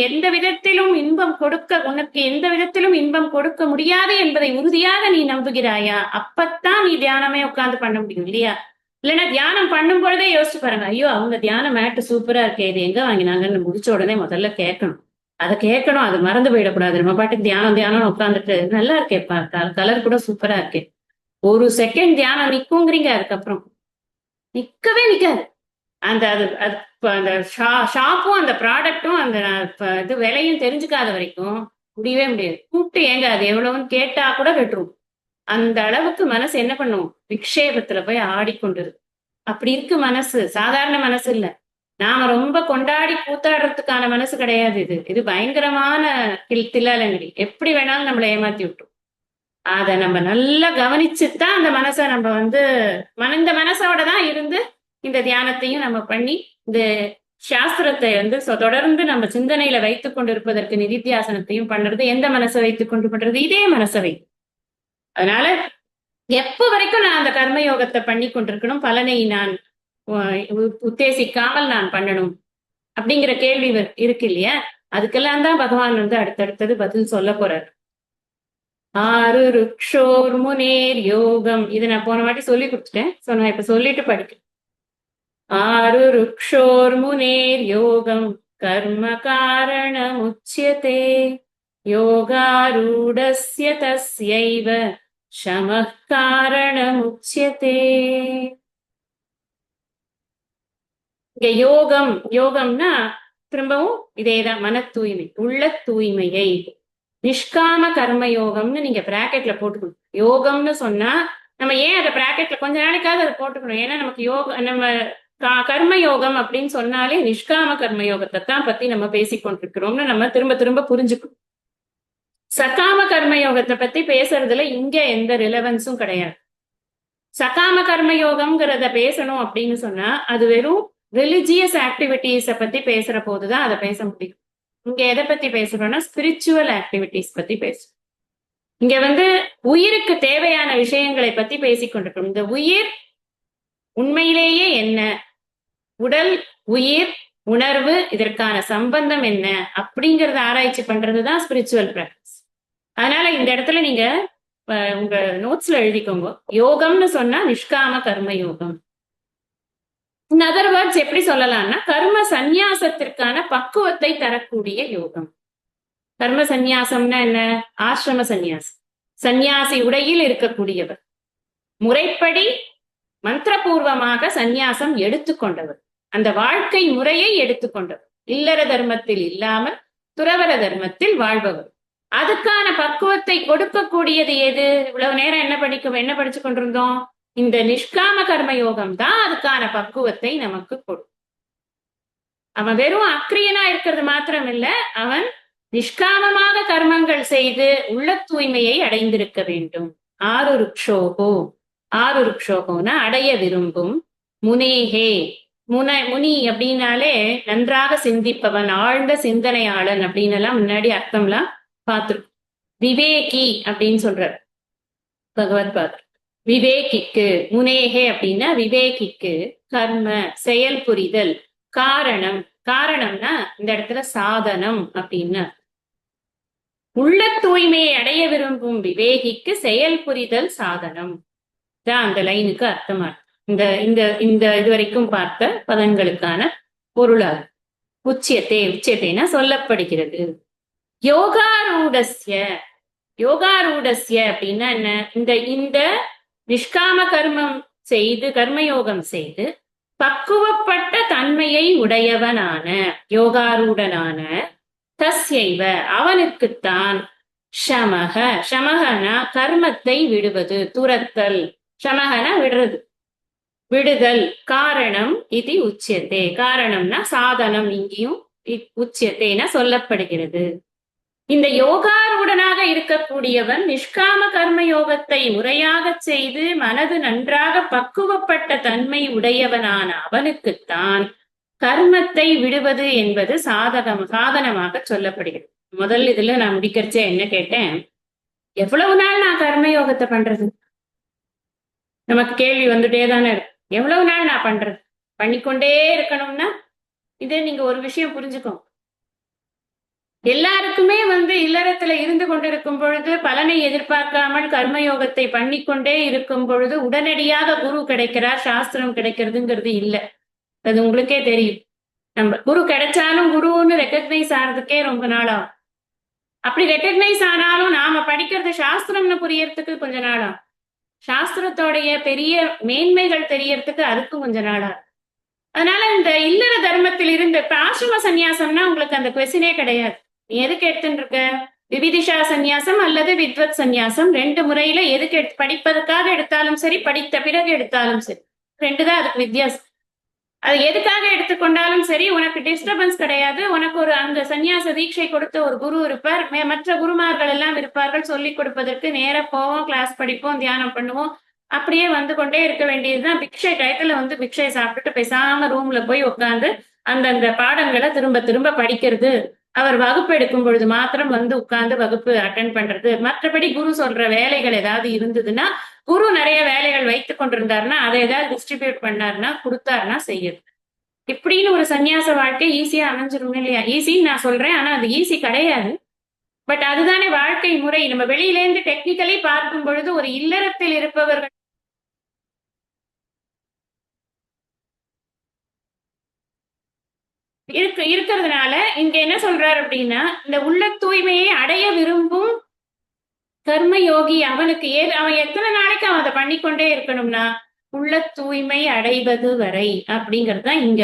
எந்த விதத்திலும் இன்பம் கொடுக்க, உனக்கு எந்த விதத்திலும் இன்பம் கொடுக்க முடியாது என்பதை உறுதியாக நீ நம்புகிறாயா? அப்பத்தான் நீ தியானமே உட்கார்ந்து பண்ண முடியும் இல்லையா? இல்லைன்னா தியானம் பண்ணும் பொழுதே யோசிச்சு பாருங்க, ஐயோ அவங்க தியான மேட்டு சூப்பரா இருக்கே, இது எங்க வாங்கினாங்கன்னு முடிச்ச உடனே முதல்ல கேட்கணும். அதை கேட்கணும், அது மறந்து போயிடக்கூடாது. நம்ம பாட்டுக்கு தியானம் உட்காந்துட்டு நல்லா இருக்கேப்பா, கலர் கூட சூப்பரா இருக்கே, ஒரு செகண்ட் தியானம் நிக்குங்கிறீங்க, அதுக்கப்புறம் நிக்கவே நிக்காது. அந்த ஷாப்பும் அந்த ப்ராடக்டும் அந்த இது விலையும் தெரிஞ்சுக்காத வரைக்கும் முடியவே முடியாது. கூப்பிட்டு ஏங்க அது எவ்வளவுன்னு கேட்டா கூட வெட்டுரும். அந்த அளவுக்கு மனசு என்ன பண்ணும்? விக்ஷேபத்துல போய் ஆடிக்கொண்டிருக்கு. அப்படி இருக்கு மனசு, சாதாரண மனசு இல்ல. நாம ரொம்ப கொண்டாடி கூத்தாடுறதுக்கான மனசு கிடையாது இது. இது பயங்கரமான தில்லாலங்கடி, எப்படி வேணாலும் நம்மளை ஏமாத்தி விட்டோம். அத நம்ம நல்லா கவனிச்சுதான் அந்த மனசை நம்ம இந்த மனசோட தான் இருந்து இந்த தியானத்தையும் நம்ம பண்ணி இந்த சாஸ்திரத்தை தொடர்ந்து நம்ம சிந்தனையில வைத்துக் கொண்டிருப்பதற்கு நிதித்தியாசனத்தையும் பண்றது. எந்த மனசை வைத்துக் கொண்டு பண்றது? இதே மனசை வை. அதனால எப்ப வரைக்கும் நான் அந்த கர்மயோகத்தை பண்ணி கொண்டிருக்கணும், பலனை நான் உத்தேசிக்காமல் நான் பண்ணணும் அப்படிங்கிற கேள்வி இருக்கு இல்லையா? அதுக்கெல்லாம் தான் பகவான் அடுத்தடுத்தது பதில் சொல்ல போறார். ஆறு ருக்ஷோர் முனேர் யோகம், இதை நான் போன வாட்டி சொல்லி கொடுத்துட்டேன். நான் இப்ப சொல்லிட்டு படிக்கிறேன். ஆறு ருக்ஷோர் முனேர் யோகம் கர்ம காரணமுச்யதே யோகாரூடஸ்ய தஸ்யைவ ஷமः காரணமுச்யதே. இங்க யோகம்னா திரும்பவும் இதேதான், மன தூய்மை, உள்ள தூய்மையை. நிஷ்காம கர்ம யோகம்னு நீங்க பிராக்கெட்ல போட்டுக்கணும். யோகம்னு சொன்னா நம்ம ஏன் அதை பிராக்கெட்ல கொஞ்ச நாளைக்காவது அதை போட்டுக்கணும்? ஏன்னா நமக்கு நம்ம கர்ம யோகம் அப்படின்னு சொன்னாலே நிஷ்காம கர்ம யோகத்தை தான் பத்தி நம்ம பேசிக்கொண்டிருக்கிறோம்னு நம்ம திரும்ப திரும்ப புரிஞ்சுக்கணும். சகாம கர்ம யோகத்தை பத்தி பேசுறதுல இங்க எந்த ரிலவன்ஸும் கிடையாது. சகாம கர்ம யோகம்ங்கிறத பேசணும் அப்படின்னு சொன்னா அது வெறும் ரிலிஜியஸ் ஆக்டிவிட்டிஸ பத்தி பேசுற போதுதான் அதை பேச முடியும். இங்க எதை பத்தி பேசுறோம்னா ஸ்பிரிச்சுவல் ஆக்டிவிட்டிஸ் பத்தி பேசுறோம். இங்க உயிருக்கு தேவையான விஷயங்களை பத்தி பேசிக்கொண்டிருக்கோம். இந்த உயிர் உண்மையிலேயே என்ன, உடல், உயிர், உணர்வு, இதற்கான சம்பந்தம் என்ன அப்படிங்கறத ஆராய்ச்சி பண்றதுதான் ஸ்பிரிச்சுவல் பிராக்டிஸ். அதனால இந்த இடத்துல நீங்க உங்க நோட்ஸ்ல எழுதிக்கோங்க, யோகம்னு சொன்னா நிஷ்காம கர்ம யோகம். இன் அதர் வேர்ட்ஸ் எப்படி சொல்லலாம்னா கர்ம சந்நியாசத்திற்கான பக்குவத்தை தரக்கூடிய யோகம். கர்ம சந்நியாசம்னா என்ன? ஆசிரம சந்நியாசம், சந்நியாசி உடையில் இருக்கக்கூடியவர், முறைப்படி மந்திரபூர்வமாக சந்நியாசம் எடுத்துக்கொண்டவர், அந்த வாழ்க்கை முறையை எடுத்துக்கொண்டவர், இல்லற தர்மத்தில் இல்லாமல் துறவர தர்மத்தில் வாழ்பவர். அதுக்கான பக்குவத்தை கொடுக்கக்கூடியது எது? இவ்வளவு நேரம் என்ன படிச்சு கொண்டிருந்தோம்? இந்த நிஷ்காம கர்ம யோகம் தான் அதுக்கான பக்குவத்தை நமக்கு கொடுக்கும். அவன் வெறும் அக்ரியனா இருக்கிறது மாத்திரம் இல்ல, அவன் நிஷ்காமமாக கர்மங்கள் செய்து உள்ள தூய்மையை அடைந்திருக்க வேண்டும். ஆருருக்ஷோகோ, ஆருருக்ஷோகோனா அடைய விரும்பும். முனேகே, முனி அப்படின்னாலே நன்றாக சிந்திப்பவன், ஆழ்ந்த சிந்தனையாளன் அப்படின்னு எல்லாம் முன்னாடி அர்த்தம்லாம் பார்த்திருக்கோம். விவேகி அப்படின்னு சொல்றார் பகவத்பாதர். விவேகிக்கு, முனேகே அப்படின்னா விவேகிக்கு கர்ம செயல் புரிதல், காரணம், காரணம்னா இந்த இடத்துல சாதனம் அப்படின்னு, உள்ள தூய்மையை அடைய விரும்பும் விவேகிக்கு செயல் புரிதல் சாதனம் தான் அந்த லைனுக்கு அர்த்தமா. இந்த இந்த இந்த இதுவரைக்கும் பார்த்த பதங்களுக்கான பொருளாகும். உச்சியத்தை, உச்சியத்தைனா சொல்லப்படுகிறது. யோகாரூடஸ்ய, யோகாரூடஸ்ய அப்படின்னா என்ன? இந்த இந்த நிஷ்காம கர்மம் செய்து, கர்மயோகம் செய்து பக்குவப்பட்ட தன்மையை உடையவனான, யோகாரூடனான, தஸ்யைவ அவனுக்குத்தான், ஷமக, ஷமகனா கர்மத்தை விடுவது, துரத்தல், ஷமகனா விடுறது, விடுதல், காரணம் இது உச்சியத்தே, காரணம்னா சாதனம், இங்கேயும் உச்சியத்தேன சொல்லப்படுகிறது. இந்த யோகாரூடனாக இருக்கக்கூடியவன் நிஷ்காம கர்ம யோகத்தை முறையாக செய்து மனது நன்றாக பக்குவப்பட்ட தன்மை உடையவனான அவனுக்குத்தான் கர்மத்தை விடுவது என்பது சாதனமாக சொல்லப்படுகிறது. முதல் இதுல நான் முடிக்கிறச்சே என்ன கேட்டேன், எவ்வளவு நாள் நான் கர்மயோகத்தை பண்றது? நமக்கு கேள்வி வந்துட்டே தானே இருக்கு. எவ்வளவு நாள் நான் பண்றது? பண்ணிக்கொண்டே இருக்கணும்னா இதே நீங்க ஒரு விஷயம் புரிஞ்சுக்கோங்க. எல்லாருக்குமே இல்லறத்துல இருந்து கொண்டிருக்கும் பொழுது பலனை எதிர்பார்க்காமல் கர்மயோகத்தை பண்ணிக்கொண்டே இருக்கும் பொழுது உடனடியாக குரு கிடைக்கிறார், சாஸ்திரம் கிடைக்கிறதுங்கிறது இல்லை. அது உங்களுக்கே தெரியும். நம்ம குரு கிடைச்சாலும் குருன்னு ரெக்கக்னைஸ் ஆறதுக்கே ரொம்ப நாள் ஆகும். அப்படி ரெக்கக்னைஸ் ஆனாலும் நாம படிக்கிறது சாஸ்திரம்னு புரியறதுக்கு கொஞ்ச நாள் ஆகும். சாஸ்திரத்தோடைய பெரிய மேன்மைகள் தெரியறதுக்கு அதுக்கும் கொஞ்ச நாள் ஆகும். அதனால இந்த இல்லற தர்மத்தில் இருந்து இப்ப ஆசிரம சந்நியாசம்னா உங்களுக்கு அந்த கொஸ்டினே கிடையாது. நீ எதுக்கு எடுத்துட்டு இருக்க? விவிதிஷா சந்நியாசம் அல்லது வித்வத் சந்நியாசம், ரெண்டு முறையில எதுக்கு படிப்பதற்காக எடுத்தாலும் சரி, படித்த பிறகு எடுத்தாலும் சரி, ரெண்டுதான் அதுக்கு வித்தியாசம். அது எதுக்காக எடுத்துக்கொண்டாலும் சரி உனக்கு டிஸ்டர்பன்ஸ் கிடையாது. உனக்கு ஒரு அந்த சந்நியாச தீட்சை கொடுத்த ஒரு குரு இருப்பார், மற்ற குருமார்கள் எல்லாம் இருப்பார்கள் சொல்லிக் கொடுப்பதற்கு. நேர போவோம், கிளாஸ் படிப்போம், தியானம் பண்ணுவோம், அப்படியே வந்து கொண்டே இருக்க வேண்டியதுதான். பிக்ஷை டயத்துல பிக்ஷை சாப்பிட்டுட்டு பேசாம ரூம்ல போய் உட்காந்து அந்தந்த பாடங்களை திரும்ப திரும்ப படிக்கிறது. அவர் வகுப்பு எடுக்கும் பொழுது மாத்திரம் உட்கார்ந்து வகுப்பு அட்டென்ட் பண்றது. மற்றபடி குரு சொல்ற வேலைகள் ஏதாவது இருந்ததுன்னா, குரு நிறைய வேலைகள் வைத்துக் கொண்டிருந்தாருன்னா அதை ஏதாவது டிஸ்ட்ரிபியூட் பண்ணாருன்னா, கொடுத்தாருன்னா செய்யுது. இப்படின்னு ஒரு சன்னியாச வாழ்க்கை ஈஸியா அமைஞ்சிரும் இல்லையா? ஈஸின்னு நான் சொல்றேன், ஆனா அது ஈஸி கிடையாது. பட் அதுதானே வாழ்க்கை முறை. நம்ம வெளியிலேருந்து டெக்னிக்கலி பார்க்கும் பொழுது ஒரு இல்லறத்தில் இருப்பவர்கள் இருக்கிறதுனால இங்க என்ன சொல்றாரு அப்படின்னா, இந்த உள்ள தூய்மையை அடைய விரும்பும் கர்மயோகி அவனுக்கு அவன் எத்தனை நாளைக்கு அவன் அதை பண்ணிக்கொண்டே இருக்கணும்னா, உள்ள தூய்மை அடைவது வரை அப்படிங்கிறது தான் இங்க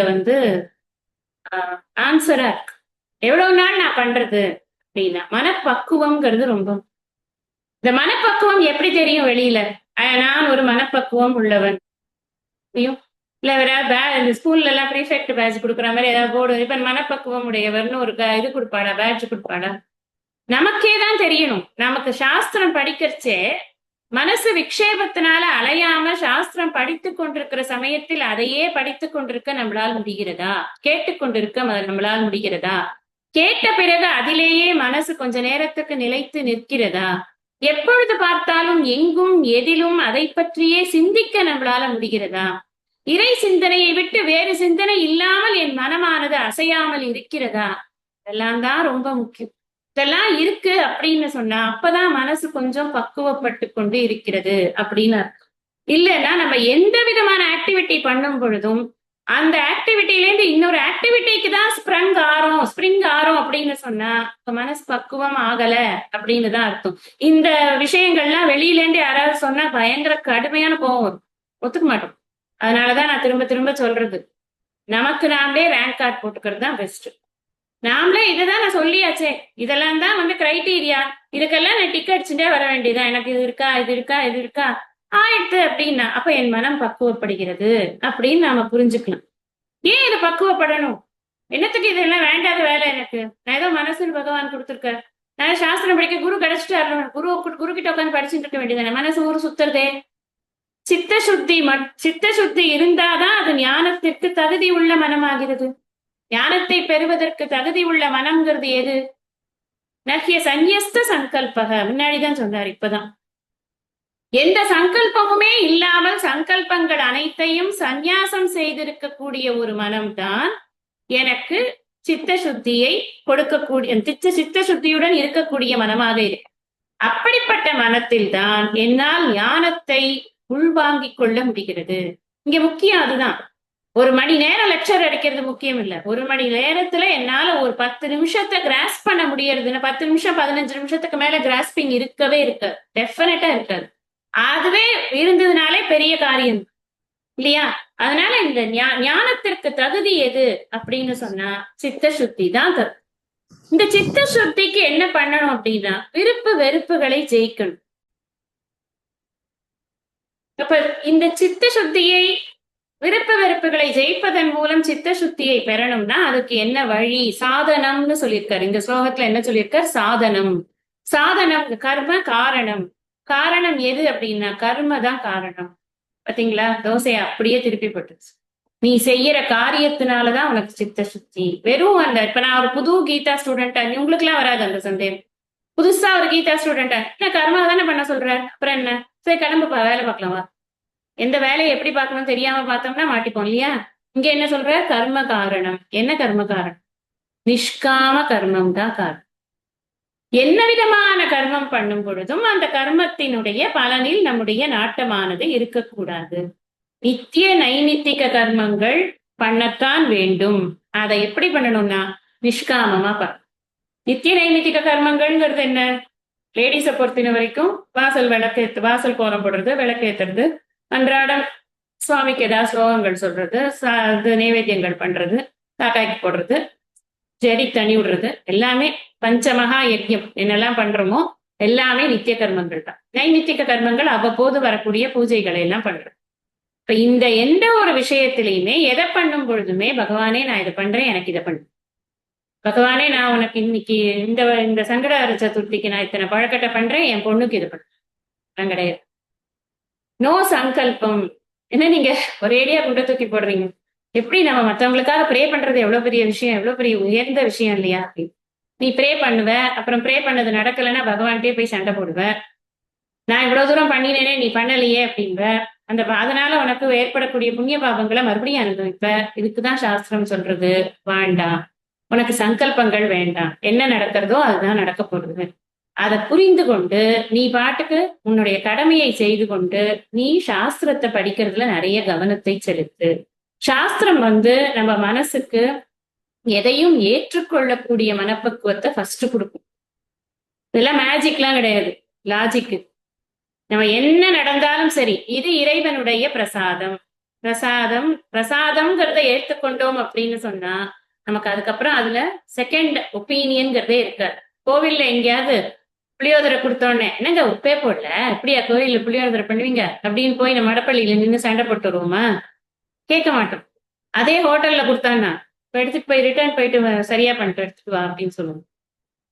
ஆன்சரா இருக்கு. எவ்வளவு நாள் நான் பண்றது அப்படின்னா, மனப்பக்குவம்ங்கிறது ரொம்ப. இந்த மனப்பக்குவம் எப்படி தெரியும் வெளியில? நான் ஒரு மனப்பக்குவம் உள்ளவன் இல்ல வேற இந்த ஸ்கூல்ல எல்லாம் ப்ரீஃபெக்ட் பேட்ச் கொடுக்குற மாதிரி ஏதாவது போர்டு, இப்ப மனப்பக்குவம் உடையவர்னு ஒரு இது கொடுப்பாடா, பேட்ச் கொடுப்பாடா? நமக்கே தான் தெரியணும். நமக்கு சாஸ்திரம் படிக்கிறச்சே மனசு விக்ஷேபத்தினால அலையாம சாஸ்திரம் படித்துக் கொண்டிருக்கிற சமயத்தில் அதையே படித்துக் கொண்டிருக்க நம்மளால் முடிகிறதா? கேட்டுக்கொண்டிருக்க நம்மளால் முடிகிறதா? கேட்ட பிறகு அதிலேயே மனசு கொஞ்ச நேரத்துக்கு நிலைத்து நிற்கிறதா? எப்பொழுது பார்த்தாலும் எங்கும் எதிலும் அதை பற்றியே சிந்திக்க நம்மளால முடிகிறதா? இறை சிந்தனையை விட்டு வேறு சிந்தனை இல்லாமல் என் மனமானது அசையாமல் இருக்கிறதா? இதெல்லாம் தான் ரொம்ப முக்கியம். இதெல்லாம் இருக்கு அப்படின்னு சொன்னா அப்பதான் மனசு கொஞ்சம் பக்குவப்பட்டு கொண்டு இருக்கிறது அப்படின்னு அர்த்தம். இல்லைன்னா நம்ம எந்த விதமான ஆக்டிவிட்டி பண்ணும் பொழுதும் அந்த ஆக்டிவிட்டிலேருந்து இன்னொரு ஆக்டிவிட்டிக்கு தான் ஸ்பிரிங் ஆறும் அப்படின்னு சொன்னா மனசு பக்குவம் ஆகல அப்படின்னு தான் அர்த்தம். இந்த விஷயங்கள்லாம் வெளியிலேருந்து யாராவது சொன்னா பயங்கர கடுமையான கோவம் வரும், ஒத்துக்க மாட்டோம். அதனாலதான் நான் திரும்ப திரும்ப சொல்றது, நமக்கு நாமளே ரேங்க் கார்டு போட்டுக்கிறது தான் பெஸ்ட். நாமளே இதுதான் நான் சொல்லியாச்சே, இதெல்லாம் தான் கிரைட்டீரியா, இதுக்கெல்லாம் நான் டிக்கெட் அடிச்சுட்டே வர வேண்டியதான். எனக்கு இது இருக்கா, இது இருக்கா, இது இருக்கா, ஆயிடுத்து அப்படின்னா அப்ப என் மனம் பக்குவப்படுகிறது அப்படின்னு நாம புரிஞ்சுக்கலாம். ஏன் இது பக்குவப்படணும்? என்னத்துக்கு இதெல்லாம் வேண்டாத வேலை எனக்கு? நான் ஏதோ மனசுன்னு பகவான் கொடுத்துருக்க. நான் சாஸ்திரம் படிக்க குரு கிடைச்சிட்டாரு, குரு கிட்ட உட்காந்து படிச்சுட்டு இருக்க வேண்டியதானே. மனசு ஊரு சுத்துறதே. சித்த சுத்தி இருந்தாதான் அது ஞானத்திற்கு தகுதி உள்ள மனமாகிறது. ஞானத்தை பெறுவதற்கு தகுதி உள்ள மனம்ங்கிறது எது? நஹ்ய சந்நியஸ்த சங்கல்பக. முன்னாடிதான் சொன்னார், இப்பதான். எந்த சங்கல்பமுமே இல்லாமல் சங்கல்பங்கள் அனைத்தையும் சந்நியாசம் செய்திருக்கக்கூடிய ஒரு மனம்தான் எனக்கு சித்த சுத்தியை கொடுக்கக்கூடிய, சித்த சுத்தியுடன் இருக்கக்கூடிய மனமாக இருக்கு. அப்படிப்பட்ட மனத்தில் தான் என்னால் ஞானத்தை உள்வாங்கிக் கொள்ள முடிகிறது. இங்க முக்கியம் அதுதான். ஒரு மணி நேரம் லெக்சர் அடிக்கிறது முக்கியம் இல்ல. ஒரு மணி நேரத்துல என்னால ஒரு 10 நிமிஷத்தை கிராஸ் பண்ண முடியறதுன்னு, 10 நிமிஷம் 15 நிமிஷத்துக்கு மேல கிராஸ்பிங் இருக்கவே இருக்காது, டெஃபினட்டா இருக்காது. அதுவே இருந்ததுனாலே பெரிய காரியம் இல்லையா? அதனால இந்த ஞானத்திற்கு தகுதி எது அப்படின்னு சொன்னா சித்த சுத்தி தான் தகுதி. இந்த சித்த சுத்திக்கு என்ன பண்ணணும் அப்படின்னா விருப்பு வெறுப்புகளை ஜெயிக்கணும். அப்ப இந்த சித்த சுத்தியை, விருப்பு வெறுப்புகளை ஜெயிப்பதன் மூலம் சித்த சுத்தியை பெறணும்னா அதுக்கு என்ன வழி? சாதனம்னு சொல்லியிருக்காரு இந்த ஸ்லோகத்துல. என்ன சொல்லியிருக்காரு? சாதனம். சாதனம் கர்ம காரணம். காரணம் எது அப்படின்னா கர்ம தான் காரணம். பாத்தீங்களா? தோசையை அப்படியே திருப்பி போட்டுச்சு. நீ செய்யற காரியத்தினாலதான் உனக்கு சித்த சுத்தி. வெறும் அந்த, இப்ப நான் ஒரு புது கீதா ஸ்டூடெண்டா, உங்களுக்கு எல்லாம் வராது அந்த சந்தேகம். புதுசா ஒரு கீதா ஸ்டூடெண்டா, என்ன கர்மா தானே பண்ண சொல்ற, அப்புறம் என்ன, சரி கிளம்புப்பா வேலை பார்க்கலாமா? எந்த வேலையை எப்படி பார்க்கணும் தெரியாம பார்த்தோம்னா மாட்டிப்போம் இல்லையா? இங்க என்ன சொல்ற? கர்ம காரணம். என்ன கர்ம காரணம்? நிஷ்காம கர்மம் தான் காரணம். என்ன விதமான கர்மம் பண்ணும் பொழுதும் அந்த கர்மத்தினுடைய பலனில் நம்முடைய நாட்டமானது இருக்கக்கூடாது. நித்திய நைமித்திக கர்மங்கள் பண்ணத்தான் வேண்டும். அதை எப்படி பண்ணணும்னா நிஷ்காமமா நித்திய நைமித்திக கர்மங்கள்ங்கிறது என்ன? லேடிஸை பொறுத்தின வரைக்கும் வாசல் வாசல் கோலம் போடுறது, விளக்கேத்துறது, அன்றாடம் சுவாமிக்கு ஏதாவது ஸ்லோகங்கள் சொல்றது, நைவேத்தியங்கள் பண்றது, காக்காய்க்கு போடுறது, செடி தண்ணி விடுறது, எல்லாமே பஞ்சமகா யஜ்யம் என்னெல்லாம் பண்றோமோ எல்லாமே நித்திய கர்மங்கள் தான். நைமித்திக கர்மங்கள் அவ்வப்போது வரக்கூடிய பூஜைகளை எல்லாம் பண்றது. இப்ப இந்த எந்த ஒரு விஷயத்திலையுமே எதை பண்ணும் பொழுதுமே பகவானே நான் இதை பண்றேன், எனக்கு இதை பண்ணு, பகவானே நான் உனக்கு இன்னைக்கு இந்த இந்த சங்கட சதுர்த்திக்கு நான் இத்தனை பழக்கட்டை பண்றேன், என் பொண்ணுக்கு இது பண்றேன் கிடையாது. நோ சங்கல்பம். என்ன நீங்க ஒரேடியா குண்டை தூக்கி போடுறீங்க? எப்படி நம்ம மத்தவங்களுக்காக ப்ரே பண்றது எவ்வளவு பெரிய விஷயம், எவ்வளவு பெரிய உயர்ந்த விஷயம் இல்லையா? நீ ப்ரே பண்ணுவ, அப்புறம் ப்ரே பண்ணது நடக்கலைன்னா பகவான்கிட்டே போய் சண்டை போடுவ. நான் இவ்வளவு தூரம் பண்ணினேனே நீ பண்ணலையே அப்படின்ப. அதனால உனக்கு ஏற்படக்கூடிய புண்ணிய பாபங்களை மறுபடியும் அனுபவிப்ப. இதுக்குதான் சாஸ்திரம் சொல்றது வேண்டாம், உனக்கு சங்கல்பங்கள் வேண்டாம், என்ன நடக்கிறதோ அதுதான் நடக்க போடுது. அதை புரிந்து கொண்டு நீ பாட்டுக்கு உன்னுடைய கடமையை செய்து கொண்டு நீ சாஸ்திரத்தை படிக்கிறதுல நிறைய கவனத்தை செலுத்து. சாஸ்திரம் நம்ம மனசுக்கு எதையும் ஏற்றுக்கொள்ளக்கூடிய மனப்பக்குவத்தை ஃபர்ஸ்ட் கொடுக்கும். இதெல்லாம் மேஜிக்லாம் கிடையாது, லாஜிக்கு. நம்ம என்ன நடந்தாலும் சரி, இது இறைவனுடைய பிரசாதம். பிரசாதம்ங்கிறத ஏற்றுக்கொண்டோம் அப்படின்னு சொன்னா நமக்கு அதுக்கப்புறம் அதுல செகண்ட் ஒப்பீனியன்கிறதே இருக்காது. கோவில்ல எங்கேயாவது புளியோதரை கொடுத்தோடனே, என்னங்க உப்பே போடல, எப்படியா கோயில்ல புளியோதரை பண்ணுவீங்க அப்படின்னு போய் நம்ம மடப்பள்ளியில நின்று சண்டை போட்டு வருவோமா? கேட்க மாட்டோம். அதே ஹோட்டல்ல கொடுத்தான்னா எடுத்துட்டு போய் ரிட்டர்ன் போயிட்டு சரியா பண்ணிட்டு எடுத்துட்டு வா அப்படின்னு சொல்லுவோம்.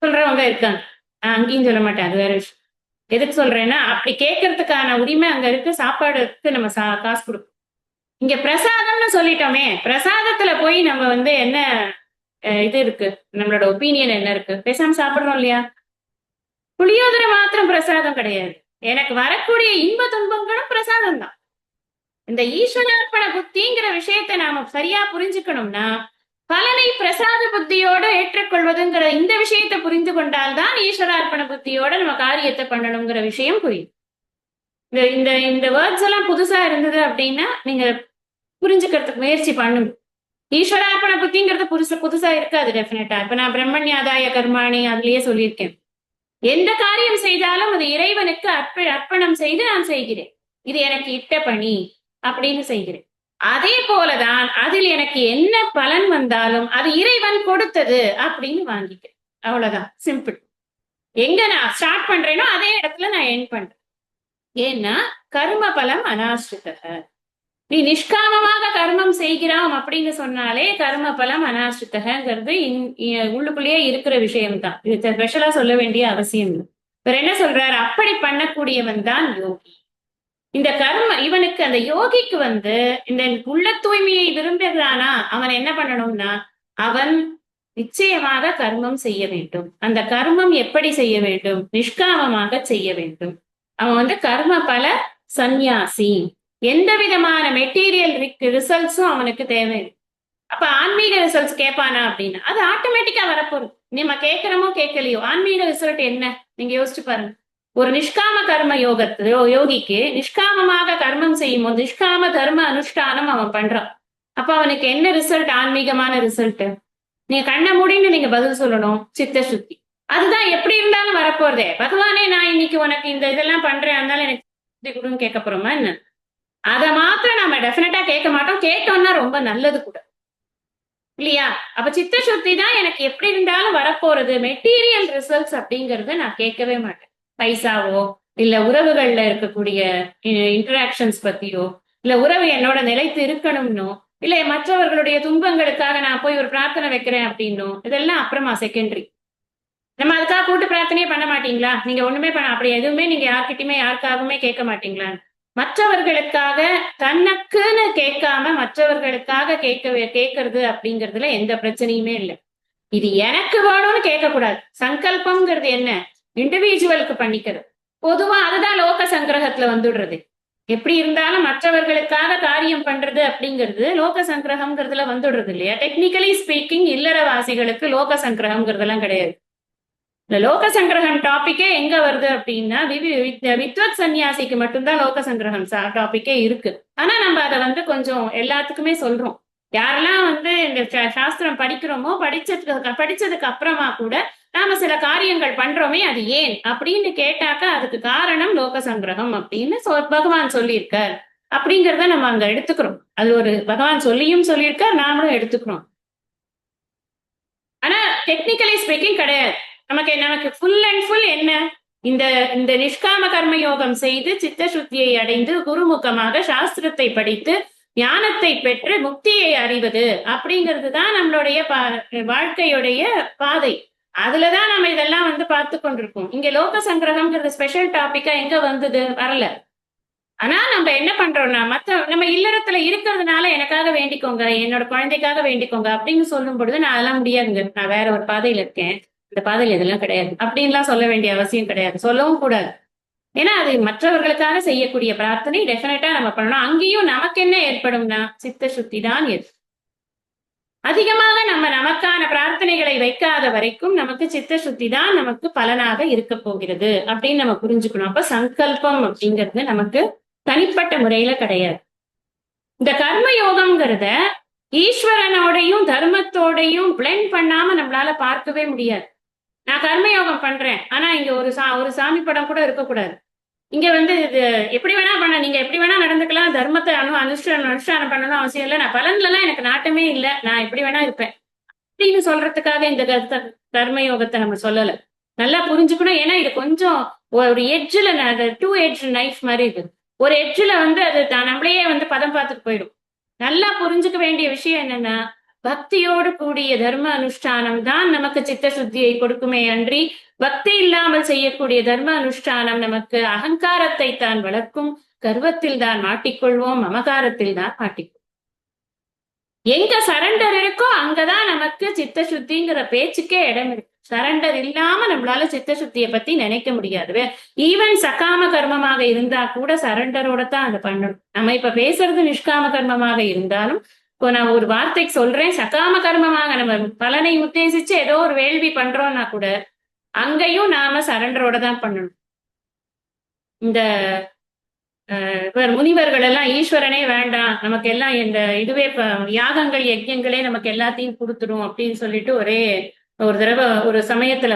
சொல்றவங்க இருக்காங்க. அங்கேயும் சொல்ல மாட்டேன், அது வேற விஷயம். எதுக்கு சொல்றேன்னா அப்படி கேட்கறதுக்கான உரிமை அங்க இருக்கு, சாப்பாடுக்கு நம்ம காசு கொடுப்போம். இங்க பிரசாதம்னு சொல்லிட்டோமே, பிரசாதத்துல போய் நம்ம என்ன இது இருக்கு, நம்மளோட ஒப்பீனியன் என்ன இருக்கு? பேசாம சாப்பிடுறோம் இல்லையா? புளியோதரை மாத்திரம் பிரசாதம் கிடையாது, எனக்கு வரக்கூடிய இன்ப துன்பங்களும் பிரசாதம் தான். இந்த ஈஸ்வரார்ப்பண புத்திங்கிற விஷயத்த நாம சரியா புரிஞ்சுக்கணும்னா பலனை பிரசாத புத்தியோட ஏற்றுக்கொள்வதுங்கிற இந்த விஷயத்தை புரிந்து கொண்டால்தான் ஈஸ்வரார்ப்பண புத்தியோட நம்ம காரியத்தை பண்ணணுங்கிற விஷயம் புரியும். இந்த இந்த வேர்ட்ஸ் எல்லாம் புதுசா இருந்தது அப்படின்னா நீங்க புரிஞ்சுக்கிறதுக்கு முயற்சி பண்ணுங்க. ஈஸ்வரார்ப்பண புத்திங்கிறது புதுசா இருக்காது டெஃபினட்டா. இப்ப நான் பிரம்மண்யாதாய கர்மாணி அதுலயே சொல்லியிருக்கேன். எந்த காரியம் செய்தாலும் அது இறைவனுக்கு அர்ப்பணம் செய்து நான் செய்கிறேன், இது எனக்கு இட்ட பணி அப்படின்னு செய்கிறேன். அதே போலதான் அதில் எனக்கு என்ன பலன் வந்தாலும் அது இறைவன் கொடுத்தது அப்படின்னு வாங்கிக்கிறேன். அவ்வளவுதான், சிம்பிள். எங்க நான் ஸ்டார்ட் பண்றேனோ அதே இடத்துல நான் எண்ட் பண்றேன். ஏன்னா கர்ம பலம் அனாஸ்ரிதக. நீ நிஷ்காமமாக கர்மம் செய்கிறோம் அப்படின்னு சொன்னாலே கர்ம பலம் அனாசிரித்தகங்கிறது உள்ளுக்குள்ளேயே இருக்கிற விஷயம்தான். இது ஸ்பெஷலா சொல்ல வேண்டிய அவசியம் இல்லை. வேற என்ன சொல்றாரு? அப்படி பண்ணக்கூடியவன் தான் யோகி. இந்த கர்ம இவனுக்கு அந்த யோகிக்கு இந்த உள்ள தூய்மையை விரும்புகிறானா, அவன் என்ன பண்ணணும்னா, அவன் நிச்சயமாக கர்மம் செய்ய வேண்டும். அந்த கர்மம் எப்படி செய்ய வேண்டும்? நிஷ்காமமாக செய்ய வேண்டும். அவன் கர்ம பல சந்நியாசி. எந்த விதமான மெட்டீரியல் ரிசல்ட்ஸும் அவனுக்கு தேவை. அப்ப ஆன்மீக ரிசல்ட்ஸ் கேட்பானா அப்படின்னா அது ஆட்டோமேட்டிக்கா வரப்போகுது. நம்ம கேட்கிறோமோ கேட்கலையோ ஆன்மீக ரிசல்ட் என்ன நீங்க யோசிச்சு பாருங்க. ஒரு நிஷ்காம கர்ம யோகிக்கு நிஷ்காமமாக கர்மம் செய்யும் போது நிஷ்காம தர்ம அனுஷ்டானம் அவன் பண்றான். அப்ப அவனுக்கு என்ன ரிசல்ட்? ஆன்மீகமான ரிசல்ட். நீங்க கண்ணை மூடின்னு நீங்க பதில் சொல்லணும், சித்த சுத்தி. அதுதான் எப்படி இருந்தாலும் வரப்போறதே. பகவானே நான் இன்னைக்கு உனக்கு இந்த இதெல்லாம் பண்றேன், அதனால எனக்கு கொடுன்னு கேட்க போறோமா என்ன? அதை மாத்திரம் நம்ம டெஃபினட்டா கேட்க மாட்டோம். கேட்டோம்னா ரொம்ப நல்லது கூட இல்லையா? அப்ப சித்த சுத்தி தான் எனக்கு எப்படி இருந்தாலும் வரப்போறது. மெட்டீரியல் ரிசல்ட்ஸ் அப்படிங்கறத நான் கேட்கவே மாட்டேன். பைசாவோ இல்ல உறவுகள்ல இருக்கக்கூடிய இன்டராக்ஷன்ஸ் பத்தியோ, இல்ல உறவு என்னோட நிலைத்து இருக்கணும்னோ, இல்ல மற்றவர்களுடைய துன்பங்களுக்காக நான் போய் ஒரு பிரார்த்தனை வைக்கிறேன் அப்படின்னும், இதெல்லாம் அப்புறமா செகண்டரி. நம்ம அதுக்காக கூட்டு பிரார்த்தனையே பண்ண மாட்டீங்களா? நீங்க ஒண்ணுமே பண்ண அப்படி எதுவுமே நீங்க யார்கிட்டயுமே யாருக்காகவுமே கேட்க மாட்டீங்களா? மற்றவர்களுக்காக தனக்குன்னு கேட்காம மற்றவர்களுக்காக கேட்கறது அப்படிங்கறதுல எந்த பிரச்சனையுமே இல்லை. இது எனக்கு வேணும்னு கேட்க கூடாது. சங்கல்பம்ங்கிறது என்ன? இண்டிவிஜுவலுக்கு பண்ணிக்கிறது. பொதுவா அதுதான் லோக சங்கிரகத்துல வந்துடுறது. எப்படி இருந்தாலும் மற்றவர்களுக்காக காரியம் பண்றது அப்படிங்கிறது லோக சங்கிரகம்ங்கிறதுல வந்துடுறது இல்லையா? டெக்னிக்கலி ஸ்பீக்கிங் இல்லறவாசிகளுக்கு லோக சங்கிரகம்ங்கிறதெல்லாம் கிடையாது. இந்த லோக சங்கிரகம் டாபிக்கே எங்க வருது அப்படின்னா வித்வத் சன்னியாசிக்கு மட்டும்தான் லோக சங்கிரகம் டாபிக்கே இருக்கு. ஆனா நம்ம அதை கொஞ்சம் எல்லாத்துக்குமே சொல்றோம். யாரெல்லாம் இந்த சாஸ்திரம் படிக்கிறோமோ படிச்சதுக்கு அப்புறமா கூட நாம சில காரியங்கள் பண்றோமே அது ஏன் அப்படின்னு கேட்டாக்கா அதுக்கு காரணம் லோக சங்கிரகம் அப்படின்னு பகவான் சொல்லியிருக்கார் அப்படிங்கிறத நம்ம அங்க எடுத்துக்கிறோம். அது ஒரு பகவான் சொல்லியிருக்கார், நாமளும் எடுத்துக்கிறோம். ஆனா டெக்னிக்கலி ஸ்பீக்கிங் கிடையாது. நமக்கு ஃபுல் அண்ட் ஃபுல் என்ன? இந்த நிஷ்காம கர்ம யோகம் செய்து சித்த சுத்தியை அடைந்து குருமுகமாக சாஸ்திரத்தை படித்து ஞானத்தை பெற்று முக்தியை அறிவது அப்படிங்கிறது தான் நம்மளுடைய வாழ்க்கையுடைய பாதை. அதுலதான் நம்ம இதெல்லாம் பார்த்து கொண்டிருக்கோம். இங்க லோக சங்கிரகம்ங்கிறது ஸ்பெஷல் டாபிக்கா எங்க வந்தது? வரல. ஆனா நம்ம என்ன பண்றோம்னா நம்ம இல்லறத்துல இருக்கிறதுனால எனக்காக வேண்டிக்கோங்க, என்னோட குழந்தைக்காக வேண்டிக்கோங்க அப்படின்னு சொல்லும் பொழுது நான் அதெல்லாம் முடியாதுங்க, நான் வேற ஒரு பாதையில இருக்கேன், இந்த பாதையில இதெல்லாம் கிடையாது அப்படின்லாம் சொல்ல வேண்டிய அவசியம் கிடையாது. சொல்லவும் கூடாது. ஏன்னா அது மற்றவர்களுக்காக செய்யக்கூடிய பிரார்த்தனை டெஃபினட்டா நம்ம பண்ணணும். அங்கேயும் நமக்கு என்ன ஏற்படும்னா சித்த சுத்தி தான் அதிகமாக நம்ம நமக்கான பிரார்த்தனைகளை வைக்காத வரைக்கும் நமக்கு சித்த சுத்தி தான் நமக்கு பலனாக இருக்க போகிறது அப்படின்னு நம்ம புரிஞ்சுக்கணும். அப்ப சங்கல்பம் அப்படிங்கிறது நமக்கு தனிப்பட்ட முறையில கிடையாது. இந்த கர்ம யோகம்ங்கிறத ஈஸ்வரனோடையும் தர்மத்தோடையும் பிளெண்ட் பண்ணாம நம்மளால பார்க்கவே முடியாது. நான் கர்மயோகம் பண்றேன், ஆனா இங்க ஒரு சாமி படம் கூட இருக்கக்கூடாது. இங்க இது எப்படி வேணா பண்ண, நீங்க எப்படி வேணா நடந்துக்கலாம், தர்மத்தை அனுஷ்டானம் பண்ணணும் அவசியம் இல்லை, நான் பலன்ல எல்லாம் எனக்கு நாட்டமே இல்லை, நான் எப்படி வேணா இருப்பேன் அப்படின்னு சொல்றதுக்காக இந்த கர்மயோகத்தை நம்ம சொல்லல. நல்லா புரிஞ்சுக்கணும். ஏன்னா இது கொஞ்சம் ஒரு எட்ஜில் 2 எட்ஜ் நைஃப் மாதிரி இருக்குது. ஒரு எட்ஜில் அது நம்மளையே பதம் பார்த்துட்டு போயிடும். நல்லா புரிஞ்சுக்க வேண்டிய விஷயம் என்னன்னா, பக்தியோடு கூடிய தர்ம அனுஷ்டானம் தான் நமக்கு சித்த சுத்தியை கொடுக்குமே அன்றி பக்தி இல்லாமல் செய்யக்கூடிய தர்ம அனுஷ்டானம் நமக்கு அகங்காரத்தை தான் வளர்க்கும். கர்வத்தில் தான் மாட்டிக்கொள்வோம், மமகாரத்தில் தான் மாட்டிக்கொள்வோம். எங்க சரண்டர் இருக்கோ அங்கதான் நமக்கு சித்த சுத்திங்கிற பேச்சுக்கே இடம் இருக்கு. சரண்டர் இல்லாம நம்மளால சித்த சுத்தியை பத்தி நினைக்க முடியாது. ஈவன் சகாம கர்மமாக இருந்தா கூட சரண்டரோட தான் அதை பண்ணணும். நம்ம இப்ப பேசுறது நிஷ்காம கர்மமாக இருந்தாலும், இப்போ நான் ஒரு வார்த்தைக்கு சொல்றேன், சகாம கர்மமாக நம்ம பலனை உத்தேசிச்சு ஏதோ ஒரு வேள்வி பண்றோம்னா கூட அங்கேயும் நாம சரண்டரோட தான் பண்ணணும். இந்த முனிவர்கள் எல்லாம் ஈஸ்வரனே வேண்டாம், நமக்கு எல்லாம் இந்த இதுவே யாகங்கள் யஜ்யங்களே நமக்கு எல்லாத்தையும் கொடுத்துடும் அப்படின்னு சொல்லிட்டு ஒரு தடவை ஒரு சமயத்துல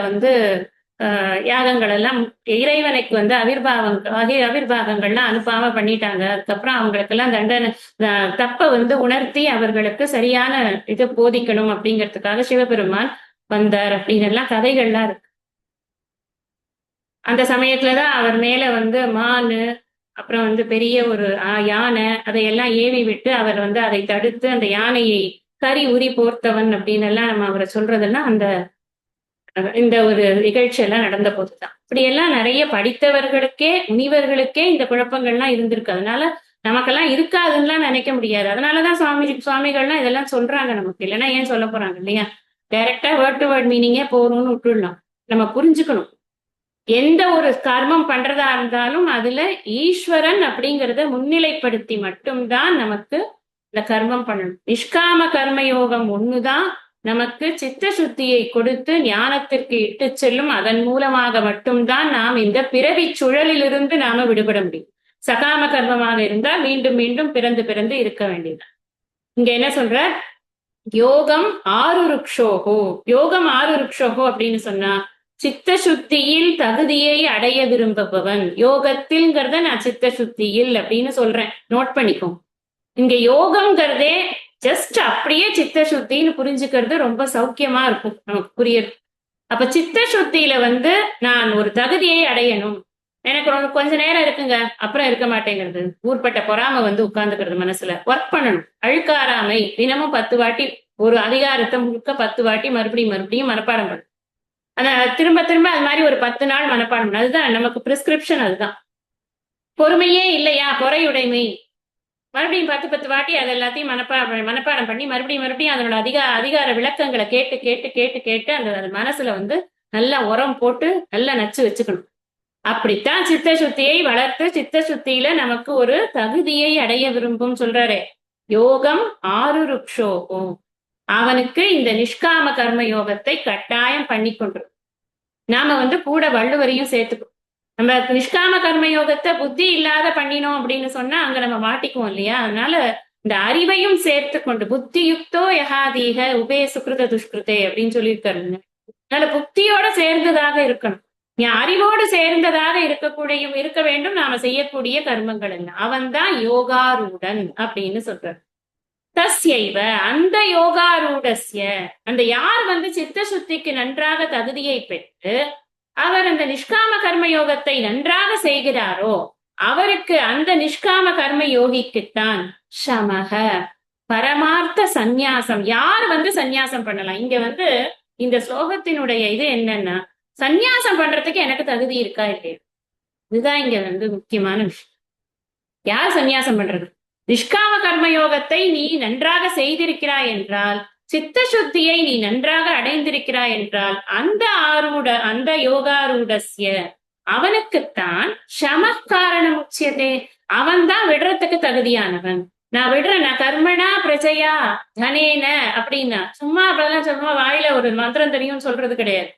யாகங்கள் எல்லாம் இறைவனுக்கு அவிர்வாகங்கள்லாம் அனுப்பாம பண்ணிட்டாங்க. அதுக்கப்புறம் அவங்களுக்கெல்லாம் தண்டனை தப்ப உணர்த்தி அவர்களுக்கு சரியான இது போதிக்கணும் அப்படிங்கிறதுக்காக சிவபெருமான் வந்தார் அப்படின்னு எல்லாம் கதைகள்லாம் இருக்கு. அந்த சமயத்துலதான் அவர் மேல மானு அப்புறம் வந்து பெரிய ஒரு யானை அதையெல்லாம் ஏவி விட்டு அவர் வந்து அதை தடுத்து அந்த யானையை கரி உரி போர்த்தவன் அப்படின்னு எல்லாம் நம்ம அவரை சொல்றதெல்லாம் அந்த இந்த ஒரு நிகழ்ச்சி எல்லாம் நடந்த போதுதான். இப்படி எல்லாம் நிறைய படித்தவர்களுக்கே முனிவர்களுக்கே இந்த குழப்பங்கள்லாம் இருந்திருக்கு. அதனால நமக்கெல்லாம் இருக்காதுன்னுலாம் நினைக்க முடியாது. அதனாலதான் சுவாமிகள்லாம் இதெல்லாம் சொல்றாங்க நமக்கு. இல்லைன்னா ஏன் சொல்ல போறாங்க இல்லையா? டைரக்டா வேர்ட் டு வேர்ட் மீனிங்கே போறோம்னு விட்டுடலாம். நம்ம புரிஞ்சுக்கணும். எந்த ஒரு கர்மம் பண்றதா இருந்தாலும் அதுல ஈஸ்வரன் அப்படிங்கிறத முன்னிலைப்படுத்தி மட்டும்தான் நமக்கு இந்த கர்மம் பண்ணணும். நிஷ்காம கர்மயோகம் ஒண்ணுதான் நமக்கு சித்த சுத்தியை கொடுத்து ஞானத்திற்கு இட்டு செல்லும். அதன் மூலமாக மட்டும்தான் நாம் இந்த பிறவி சுழலிலிருந்து நாம விடுபட முடியும். சகாம கர்மமாக இருந்தால் மீண்டும் மீண்டும் பிறந்து பிறந்து இருக்க வேண்டியது. இங்க என்ன சொல்ற? யோகம் ஆருருக்ஷோகோ. யோகம் ஆருருக்ஷோகோ அப்படின்னு சொன்னா சித்த சுத்தியில் தகுதியை அடைய விரும்புபவன். யோகத்தில்ங்கிறத நான் சித்த சுத்தியில் அப்படின்னு சொல்றேன், நோட் பண்ணிக்கோ. இங்க யோகம்ங்கிறதே ஜஸ்ட் அப்படியே சித்த சுத்தின்னு புரிஞ்சுக்கிறது ரொம்ப சௌக்கியமா இருக்கும் நமக்கு புரியுது. அப்ப சித்த சுத்தியில வந்து நான் ஒரு தகுதியை அடையணும், எனக்கு கொஞ்ச நேரம் இருக்குங்க அப்புறம் இருக்க மாட்டேங்கிறது, ஊர்பட்ட பொறாம வந்து உட்கார்ந்துக்கிறது, மனசுல ஒர்க் பண்ணணும். அழுக்காராமை தினமும் 10 வாட்டி ஒரு அதிகாரத்தை முழுக்க 10 வாட்டி மறுபடியும் மறுபடியும் மனப்பாடம் பண்ணும். ஆனா திரும்ப திரும்ப அது மாதிரி ஒரு 10 நாள் மனப்பாடம் பண்ணணும். அதுதான் நமக்கு பிரிஸ்கிரிப்ஷன். அதுதான் பொறுமையே இல்லையா, பொறையுடைமை. மறுபடியும் 10 வாட்டி அது எல்லாத்தையும் மனப்பாடம் பண்ணி மறுபடியும் மறுபடியும் அதனோட அதிகார விளக்கங்களை கேட்டு கேட்டு கேட்டு கேட்டு அந்த மனசுல வந்து நல்லா உரம் போட்டு நல்லா நச்சு வச்சுக்கணும். அப்படித்தான் சித்த சுத்தியை வளர்த்து சித்த சுத்தியில நமக்கு ஒரு தகுதியை அடைய விரும்பும் சொல்றாரு. யோகம் ஆருருக்ஷோகோ. அவனுக்கு இந்த நிஷ்காம கர்ம யோகத்தை கட்டாயம் பண்ணி கொண்டிருக்கும். நாம வந்து கூட வள்ளுவரையும் சேர்த்துக்கணும். நம்ம நிஷ்காம கர்ம யோகத்தை புத்தி இல்லாத பண்ணினோம் அப்படின்னு சொன்னா அங்க நம்ம மாட்டிக்குவோம் இல்லையா? அதனால இந்த அறிவையும் சேர்த்து கொண்டு புத்தி யுக்தோ யகாதீக உபே சுக்ருத துஷ்கிருதே அப்படின்னு சொல்லியிருக்காருங்க. அதனால புத்தியோட சேர்ந்ததாக இருக்கணும். அறிவோடு சேர்ந்ததாக இருக்க வேண்டும் நாம செய்யக்கூடிய கர்மங்கள் எல்லாம். அவன் தான் யோகாரூடன் அப்படின்னு சொல்றார். தஸ்யைவ அந்த யோகாரூடஸ்ய, அந்த யார் வந்து சித்த சுத்திக்கு நன்றாக தகுதியை பெற்று அவர் அந்த நிஷ்காம கர்ம யோகத்தை நன்றாக செய்கிறாரோ அவருக்கு, அந்த நிஷ்காம கர்ம யோகிக்குத்தான் சமக பரமார்த்த சந்நியாசம். யார் வந்து சந்நியாசம் பண்ணலாம்? இங்க வந்து இந்த ஸ்லோகத்தினுடைய இது என்னன்னா, சந்நியாசம் பண்றதுக்கு எனக்கு தகுதி இருக்கா இல்லையா, இதுதான் இங்க வந்து முக்கியமான விஷயம். யார் சந்நியாசம் பண்றது? நிஷ்காம கர்ம யோகத்தை நீ நன்றாக செய்திருக்கிறாய் என்றால், சித்த சுத்தியை நீ நன்றாக அடைந்திருக்கிறாய் என்றால், அந்த யோகாரூடஸ்ய அவனுக்குத்தான் சமக்காரணம் உச்சியதே. அவன் தான் விடுறதுக்கு தகுதியானவன். நான் விடுறேன், நான் கர்மனா பிரஜையா தனேன அப்படின்னா சும்மா அப்படிலாம் சொல்லுமா வாயில ஒரு மந்திரம் தெரியும் சொல்றது கிடையாது.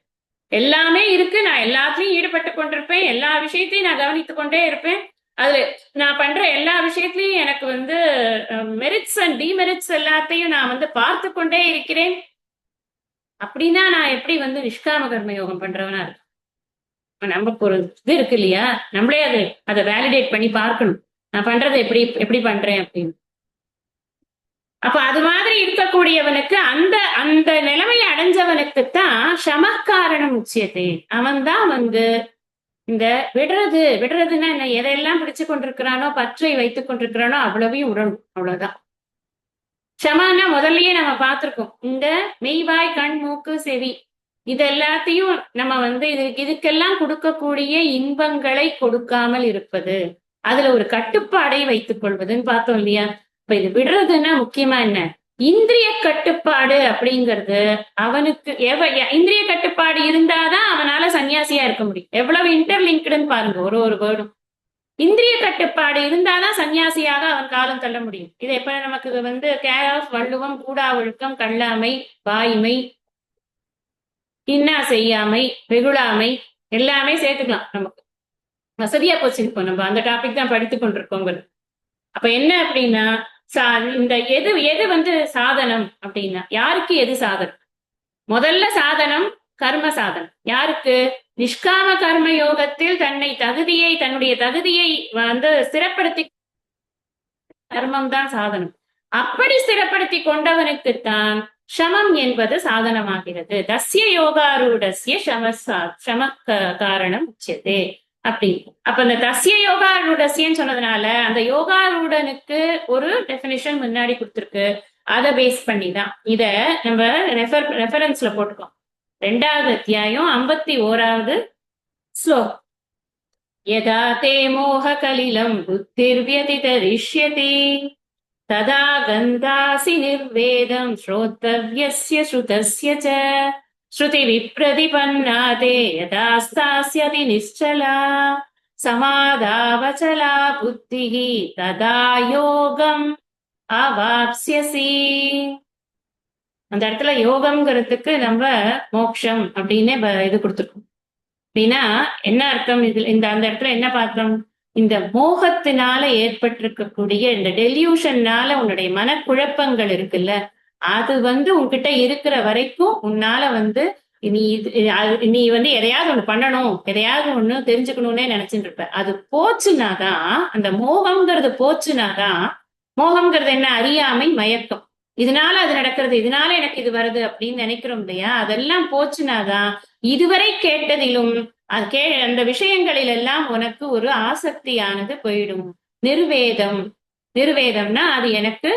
எல்லாமே இருக்கு, நான் எல்லாத்துலயும் ஈடுபட்டு கொண்டிருப்பேன், எல்லா விஷயத்தையும் நான் கவனித்துக் கொண்டே இருப்பேன், அதுல நான் பண்ற எல்லா விஷயத்திலையும் எனக்கு வந்து மெரிட்ஸ் அண்ட் டிமெரிட்ஸ் எல்லாத்தையும் நான் வந்து பார்த்து கொண்டே இருக்கிறேன். அப்படின்னா நான் எப்படி வந்து நிஷ்காம கர்ம யோகம் பண்றவனா இருக்கு? நம்ம ஒரு இது இருக்கு இல்லையா, நம்மளே அதை வேலிடேட் பண்ணி பார்க்கணும், நான் பண்றதை எப்படி பண்றேன் அப்படின்னு. அப்ப அது மாதிரி இருக்கக்கூடியவனுக்கு அந்த அந்த நிலைமையை அடைஞ்சவனுக்குத்தான் சமக்காரணம் உச்சியத்தை. அவன் தான் வந்து இந்த விடுறதுன்னா என்ன, எதையெல்லாம் பிடிச்சு கொண்டிருக்கிறானோ பற்றை வைத்துக் கொண்டிருக்கிறானோ அவ்வளவையும் உடணும், அவ்வளவுதான். க்ஷமான்னா முதல்லயே நம்ம பார்த்திருக்கோம். இந்த மெய்வாய் கண் மூக்கு செவி இது எல்லாத்தையும் நம்ம வந்து இதுக்கெல்லாம் கொடுக்கக்கூடிய இன்பங்களை கொடுக்காமல் இருப்பது, அதுல ஒரு கட்டுப்பாடை வைத்துக் கொள்வதுன்னு பார்த்தோம் இல்லையா? இப்ப இது விடுறதுன்னா முக்கியமா என்ன, இந்திரிய கட்டுப்பாடு அப்படிங்கிறது அவனுக்கு இந்திரிய கட்டுப்பாடு இருந்தாதான் அவனால சன்னியாசியா இருக்க முடியும். எவ்வளவு இன்டர்லிங்க்டுன்னு பாருங்க ஒரு வேர்டும். இந்திரிய கட்டுப்பாடு இருந்தாதான் சன்னியாசியாக அவன் காலம் தள்ள முடியும். இது எப்ப நமக்கு வந்து கேர் ஆஃப் வள்ளுவம், கூடா ஒழுக்கம், கல்லாமை, வாய்மை, இன்னா செய்யாமை, வெகுளாமை எல்லாமே சேர்த்துக்கலாம். நமக்கு வசதியா போச்சு. இப்போ நம்ம அந்த டாபிக் தான் படித்து கொண்டிருக்கோங்க. அப்ப என்ன அப்படின்னா, இந்த எது வந்து சாதனம் அப்படின்னா, யாருக்கு எது சாதனம்? முதல்ல சாதனம் கர்ம சாதனம். யாருக்கு? நிஷ்காம கர்ம யோகத்தில் தன்னுடைய தகுதியை வந்து ஸ்திரப்படுத்தி கர்மம் தான் சாதனம். அப்படி ஸ்திரப்படுத்தி கொண்டவனுக்குத்தான் சமம் என்பது சாதனமாகிறது. தஸ்ய யோகாரூடஸ்ய சம காரணம் உச்சியதே. அப்படி. அப்ப இந்த தஸ்ய யோகாரூடஸ்யன்னு சொன்னதுனால அந்த யோகாரூடனுக்கு ஒரு டெபினிஷன் முன்னாடி கொடுத்திருக்கு. அதை பேஸ் பண்ணி தான் இத நம்ம ரெஃபரன்ஸ்ல போட்டுக்கோம். 2வது அத்தியாயம் 51வது ஸ்லோகம். யதா தே மோக கலிலம் புத்திர்வ்யதிதரிஷ்யதி ததா கந்தாசி நிர்வேதம் ஸ்ரோத்தவ்யஸ்ய ஸ்ருதஸ்ய ச ஸ்ருதி விப்ரதிபன்னா தே யதா ஸ்தாஸ்யதி நிశ్చலா சமாதாவச்சலா புத்திஹி ததா யோகம் அவாப்ஸ்யசி. அந்த இடத்துல யோகம்ங்கிறதுக்கு நம்ம மோக்ஷம் அப்படின்னு இது கொடுத்துருக்கோம். அப்படின்னா என்ன அர்த்தம்? இதுல அந்த இடத்துல என்ன பார்த்தோம்? இந்த மோகத்தினால ஏற்பட்டிருக்கக்கூடிய இந்த டெல்யூஷன்னால உன்னுடைய மனக்குழப்பங்கள் இருக்குல்ல, அது உன்கிட்ட இருக்கிற வரைக்கும் உன்னால நீ எதையாவது ஒண்ணு பண்ணணும், எதையாவது ஒண்ணு தெரிஞ்சுக்கணும்னே நினைச்சுட்டு இருப்ப. அது போச்சுனாதான், அந்த மோகம்ங்கிறது போச்சுனாதான், மோகம்ங்கிறது என்ன? அறியாமை, மயக்கம். இதனால அது நடக்கிறது, இதனால எனக்கு இது வருது அப்படின்னு நினைக்கிறோம் இல்லையா? அதெல்லாம் போச்சுனாதான் இதுவரை கேட்டதிலும் அந்த விஷயங்களில் எல்லாம் உனக்கு ஒரு ஆசக்தியானது போயிடும். நிர்வேதம்னா அது எனக்கு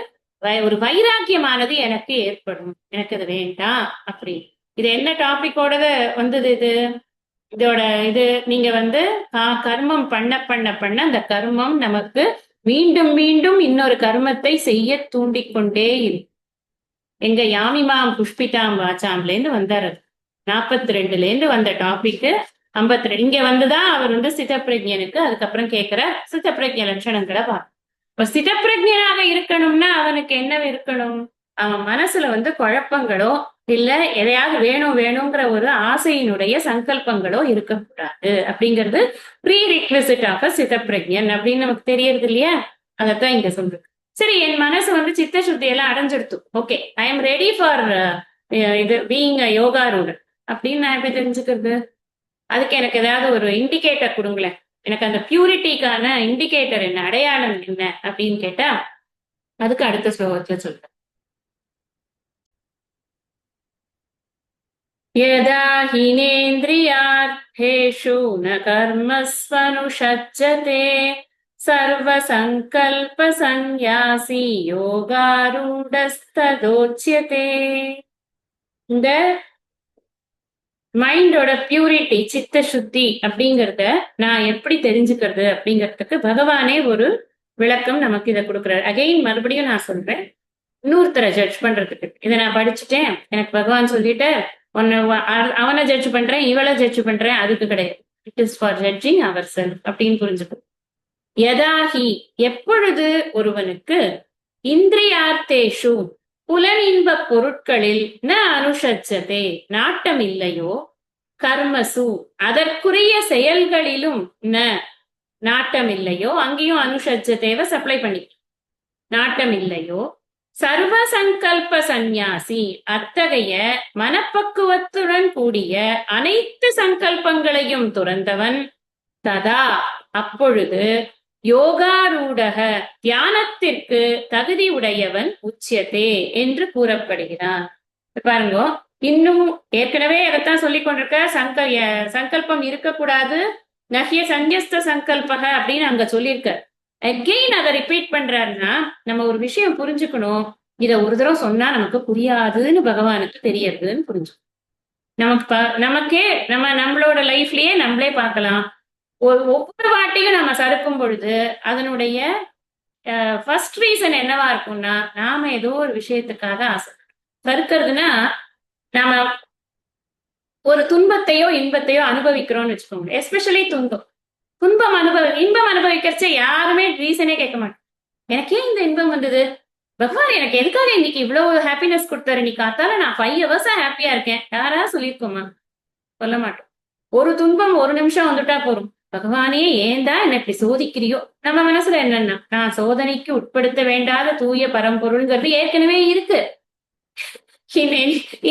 ஒரு வைராக்கியமானது எனக்கு ஏற்படும். எனக்கு அது வேண்டாம் அப்படி. இது என்ன டாபிக்கோட வந்தது? இதோட நீங்க கர்மம் பண்ண பண்ண பண்ண அந்த கர்மம் நமக்கு மீண்டும் மீண்டும் இன்னொரு கர்மத்தை செய்ய தூண்டிக்கொண்டே இருக்கு. எங்க யாமிமாம் புஷ்பிதாம் வாச்சாம்ல இருந்து வந்தாரு. 42ல இருந்து வந்த டாபிக் 52. இங்க வந்துதான் அவர் சிதப்பிரஜனுக்கு அதுக்கப்புறம் கேட்கிற சிதப்பிரஜ லட்சணங்களை பார்க்க. இப்ப சிதப்பிரஜனாக இருக்கணும்னா அவனுக்கு என்ன இருக்கணும்? அவன் மனசுல குழப்பங்களோ இல்ல எதையாவது வேணும் வேணுங்கிற ஒரு ஆசையினுடைய சங்கல்பங்களோ இருக்கக்கூடாது. அப்படிங்கிறது ப்ரீ ரிக்விசிட் ஆஃப் சிதப்பிரஜன் அப்படின்னு நமக்கு தெரியறது இல்லையா? அதத்தான் இங்க சொல்றது. சரி, என் மனசு சித்த சுத்தி எல்லாம் அடைஞ்சிடுத்து. Okay, I am ready for இது பீயிங் யோகாரூட அப்படின்னு நான் எப்படி தெரிஞ்சுக்கிறது? அதுக்கு எனக்கு ஏதாவது ஒரு இண்டிகேட்டர் கொடுங்களேன். எனக்கு அந்த பியூரிட்டிக்கான இண்டிகேட்டர் என்ன, அடையாளம் என்ன அப்படின்னு கேட்டா அதுக்கு அடுத்த ஸ்லோகத்துல சொல்றேன். யதா ஹினேந்திரியார்த்தேஷு ந கர்மஸ்வனுஷஜ்ஜதே சர்வ சங்கல்ப சந்நியாசி யோகாரூடஸ்ததோச்யதே. இந்த மைண்டோட பியூரிட்டி, சித்த சுத்தி அப்படிங்கறத நான் எப்படி தெரிஞ்சுக்கிறது அப்படிங்கிறதுக்கு பகவானே ஒரு விளக்கம் நமக்கு இதை கொடுக்குறாரு. அகைன் மறுபடியும் நான் சொல்றேன், இன்னொருத்தரை ஜட்ஜ் பண்றதுக்கு. இதை நான் படிச்சுட்டேன், எனக்கு பகவான் சொல்லிட்டு அவனை ஜட்ஜ் பண்றேன், இவளை ஜட்ஜ் பண்றேன், அதுக்கு கிடையாது. It is for judging our self அப்படின்னு புரிஞ்சுக்கும். யதாஹி எப்பொழுது ஒருவனுக்கு இந்திரியார்த்தேஷு புலனின்ப பொருட்களில் ந அனுஷஜ்ஜதே நாட்டம் இல்லையோ, கர்மசு அதற்குரிய செயல்களிலும் ந நாட்டம் இல்லையோ, அங்கேயும் அனுஷஜ்ஜதேவ சப்ளை பண்ணி நாட்டம் இல்லையோ, சர்வ சங்கல்ப சந்நியாசி அத்தகைய மனப்பக்குவத்துடன் கூடிய அனைத்து சங்கல்பங்களையும் துறந்தவன், ததா அப்பொழுது யோகாரூடக தியானத்திற்கு தகுதி உடையவன் உச்சியத்தே என்று கூறப்படுகிறான். பாருங்க, இன்னும் ஏற்கனவே அதைத்தான் சொல்லிக் கொண்டிருக்க. சங்கல்பம் இருக்கக்கூடாது, நஹ்ய சந்நியஸ்த சங்கல்பக அப்படின்னு அங்க சொல்லியிருக்க. அகெயின் அதை ரிப்பீட் பண்றாருன்னா நம்ம ஒரு விஷயம் புரிஞ்சுக்கணும். இத ஒரு தடவை சொன்னா நமக்கு புரியாதுன்னு பகவானுக்கு தெரியறதுன்னு புரிஞ்சுக்கணும். நமக்கே நம்மளோட லைஃப்லயே நம்மளே பார்க்கலாம். ஒவ்வொரு வாட்டியும் நம்ம சறுக்கும் பொழுது அதனுடைய ஃபர்ஸ்ட் ரீசன் என்னவா இருக்கும்னா, நாம ஏதோ ஒரு விஷயத்துக்காக ஆசை சறுக்கிறதுனா, நாம ஒரு துன்பத்தையோ இன்பத்தையோ அனுபவிக்கிறோம்னு வச்சுக்கோங்க. எஸ்பெஷலி இன்பம் அனுபவிக்கிறச்ச யாருமே ரீசனே கேட்க மாட்டோம். எனக்கு ஏன் இந்த இன்பம் வந்தது, பகவான் எனக்கு எதுக்காக இன்னைக்கு இவ்வளவு ஹாப்பினஸ் கொடுத்தாரு, இன்னைக்கு காத்தால நான் 5 hours ஹாப்பியா இருக்கேன், யாராவது சொல்லியிருக்கோமா? சொல்ல மாட்டோம். ஒரு துன்பம் ஒரு நிமிஷம் வந்துட்டா போறோம், பகவானே ஏன்தான் என்ன இப்படி சோதிக்கிறியோ. நம்ம மனசுல என்னன்னா, நான் சோதனைக்கு உட்படுத்த வேண்டாத தூய பரம்பொருள்ங்கிறது ஏற்கனவே இருக்கு.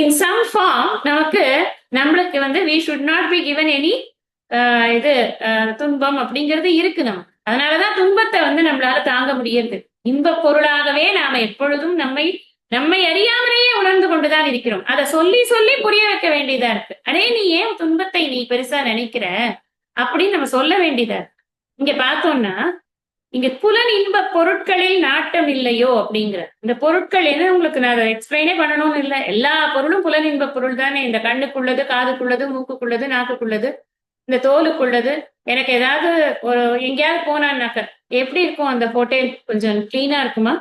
இன் சம் ஃபார்ம் நம்மளுக்கு we should not be given any துன்பம் அப்படிங்கிறது இருக்கு. அதனாலதான் துன்பத்தை நம்மளால தாங்க முடியாது. இன்ப பொருளாகவே நாம எப்பொழுதும் நம்மை அறியாமலேயே உணர்ந்து கொண்டுதான் இருக்கிறோம். அதை சொல்லி சொல்லி புரிய வைக்க வேண்டியதா இருக்கு. அடே, நீ ஏன் துன்பத்தை நீ பெருசா நினைக்கிற, அப்படின்னு நம்ம சொல்ல வேண்டியதா இருக்கு. இங்க பார்த்தோம்னா இங்க புலன் இன்ப பொருட்களில் நாட்டம் இல்லையோ அப்படிங்கிற இந்த பொருட்கள் என்ன, உங்களுக்கு நான் அதை எக்ஸ்பிளைனே பண்ணணும்னு இல்லை. எல்லா பொருளும் புலன் இன்ப பொருள் தானே. இந்த கண்ணுக்குள்ளது, காதுக்குள்ளது, மூக்குக்குள்ளது, நாக்குக்குள்ளது, இந்த தோலுக்குள்ளது. எனக்கு ஏதாவது ஒரு எங்கேயாவது போனான்னாக்க எப்படி இருக்கும் அந்த ஹோட்டல்? கொஞ்சம் கிளீனா இருக்குமா?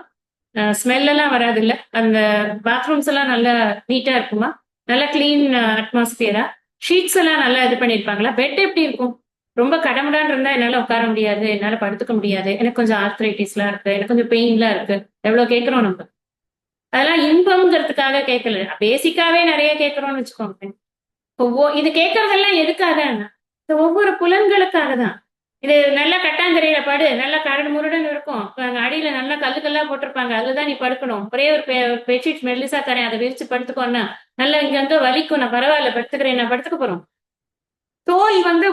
ஸ்மெல் எல்லாம் வராது இல்ல? அந்த பாத்ரூம்ஸ் எல்லாம் நல்லா நீட்டா இருக்குமா? நல்லா கிளீன் அட்மாஸ்பியரா? ஷீட்ஸ் எல்லாம் நல்லா இது பண்ணிருப்பாங்களா? பெட் எப்படி இருக்கும்? ரொம்ப கடமுடான்னு இருந்தா என்னால உட்கார முடியாது, என்னால படுத்துக்க முடியாது, எனக்கு கொஞ்சம் ஆர்த்ரைட்டிஸ் எல்லாம் இருக்கு, எனக்கு கொஞ்சம் பெயின் எல்லாம் இருக்கு. எவ்வளவு கேட்கிறோம் நம்ம. அதெல்லாம் இன்பம்ங்கிறதுக்காக கேட்கல, பேசிக்காவே நிறைய கேட்கிறோம்னு வச்சுக்கோங்க. இது கேட்கறதெல்லாம் எதுக்காக? ஒவ்வொரு புலன்களுக்காக தான். இது நல்லா கட்டாந்தரையில படு, நல்லா கரடு முருடன் இருக்கும், அடியில நல்லா கல்லுக்கல்லா போட்டிருப்பாங்க, அதுலதான் நீ படுக்கணும். ஒரே ஒரு பெட்ஷீட் மெல்லிசா தரேன், அதை விரிச்சு படுத்துக்கோன்னா நல்லா இங்க வந்து வலிக்கும், நான் பரவாயில்ல படுத்துக்கிறேன், நான் படுத்துக்க போறோம். தோல் வந்து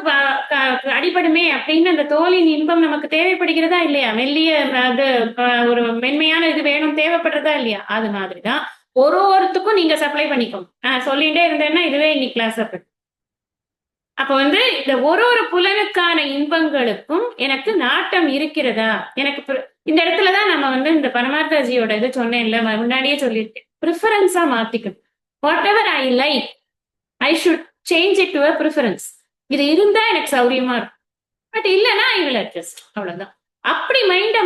அடிபடுமே அப்படின்னு அந்த தோலின் இன்பம் நமக்கு தேவைப்படுகிறதா இல்லையா? மெல்லிய அது ஒரு மென்மையான இது வேணும், தேவைப்படுறதா இல்லையா? அது மாதிரிதான் ஒருத்துக்கும் நீங்க சப்ளை பண்ணிக்கோங்க. சொல்லிட்டே இருந்தேன்னா இதுவே இன்னைக்கு கிளாஸ். அப்ப வந்து இந்த ஒரு புலனுக்கான இன்பங்களுக்கும் எனக்கு நாட்டம் இருக்கிறதா? எனக்கு இந்த இடத்துலதான் நம்ம வந்து இந்த பரமார்த்தாஜியோட இது சொன்னேன்ல, முன்னாடியே சொல்லியிருக்கேன், ப்ரிஃபரன்ஸா மாத்திக்கணும். What ever I like, I should change it to a preference. இது இருந்தா எனக்கு சௌரியமா இருக்கும், பட் இல்லைன்னா ஐ வில் அட்ஜஸ்ட். அவ்வளவுதான். அப்படி மைண்ட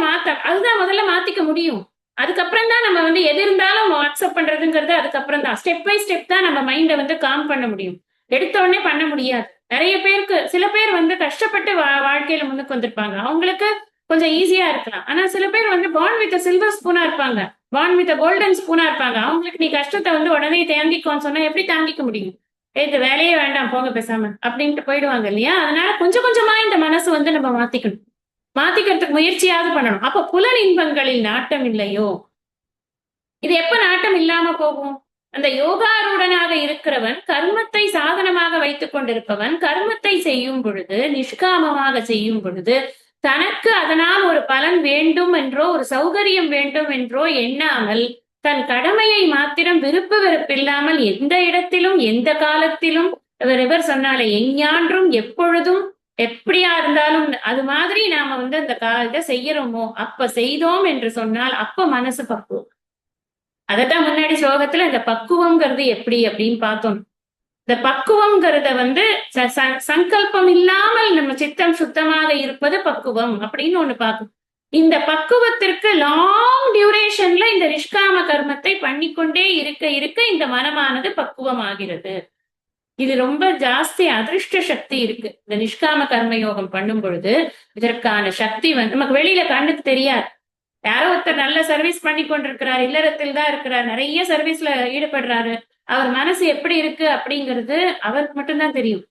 அதுதான் முதல்ல மாத்திக்க முடியும். அதுக்கப்புறம் தான் நம்ம வந்து எது இருந்தாலும் அக்செப்ட் பண்றதுங்கிறது அதுக்கப்புறம் தான். ஸ்டெப் பை ஸ்டெப் தான் நம்ம மைண்டை வந்து காம் பண்ண முடியும். எடுத்த உடனே பண்ண முடியாது. நிறைய பேருக்கு, சில பேர் வந்து கஷ்டப்பட்டு வாழ்க்கையில முன்னுக்கு வந்திருப்பாங்க, அவங்களுக்கு கொஞ்சம் ஈஸியா இருக்கலாம். ஆனா சில பேர் வந்து பார்ன் வித் சில்வர் ஸ்பூனா இருப்பாங்க, பார்ன் வித் கோல்டன் ஸ்பூனா இருப்பாங்க. அவங்களுக்கு நீ கஷ்டத்தை வந்து உடனே தாங்கிக்கோன்னு சொன்னா எப்படி தாங்கிக்க முடியும்? இது வேலையே வேண்டாம் போங்க பேசாம அப்படின்ட்டு போயிடுவாங்க இல்லையா? அதனால கொஞ்சம் கொஞ்சமா இந்த மனசு வந்து நம்ம மாத்திக்கணும், மாத்திக்கிறதுக்கு முயற்சியாவது பண்ணணும். அப்ப புலன் இன்பங்களில் நாட்டம் இல்லையோ? இது எப்ப நாட்டம் இல்லாம போகும்? அந்த யோகாரூடனாக இருக்கிறவன், கர்மத்தை சாதனமாக வைத்துக் கொண்டிருப்பவன், கர்மத்தை செய்யும் பொழுது, நிஷ்காமமாக செய்யும் பொழுது, தனக்கு அதனால் ஒரு பலன் வேண்டும் என்றோ ஒரு சௌகரியம் வேண்டும் என்றோ எண்ணாமல், தன் கடமையை மாத்திரம் விருப்பு வெறுப்பில்லாமல் எந்த இடத்திலும் எந்த காலத்திலும், இவர் சொன்னாலே எஞ்ஞான்றும் எப்பொழுதும் எப்படியா இருந்தாலும் அது மாதிரி நாம வந்து அந்த இதை செய்யறோமோ அப்ப செய்தோம் என்று சொன்னால் அப்ப மனசு பக்குவம். அதத்தான் முன்னாடி ஸ்லோகத்துல இந்த பக்குவம்ங்கிறது எப்படி அப்படின்னு பார்த்தோம். இந்த பக்குவம்ங்கிறத வந்து சங்கல்பம் இல்லாமல் நம்ம சித்தம் சுத்தமாக இருப்பது பக்குவம் அப்படின்னு ஒண்ணு பார்க்கும். இந்த பக்குவத்திற்கு லாங் டியூரேஷன்ல இந்த நிஷ்காம கர்மத்தை பண்ணிக்கொண்டே இருக்க இருக்க இந்த மனமானது பக்குவம் ஆகிறது. இது ரொம்ப ஜாஸ்தி அதிருஷ்ட சக்தி இருக்கு. இந்த நிஷ்காம கர்மயோகம் பண்ணும் பொழுது இதற்கான சக்தி வந்து நமக்கு வெளியில கண்ணுக்கு தெரியாது. யாரோ ஒருத்தர் நல்ல சர்வீஸ் பண்ணி கொண்டிருக்கிறார், இல்லறத்தில் தான் இருக்கிறார், நிறைய சர்வீஸ்ல ஈடுபடுறாரு, அவர் மனசு எப்படி இருக்கு அப்படிங்கிறது அவருக்கு மட்டும்தான் தெரியும்.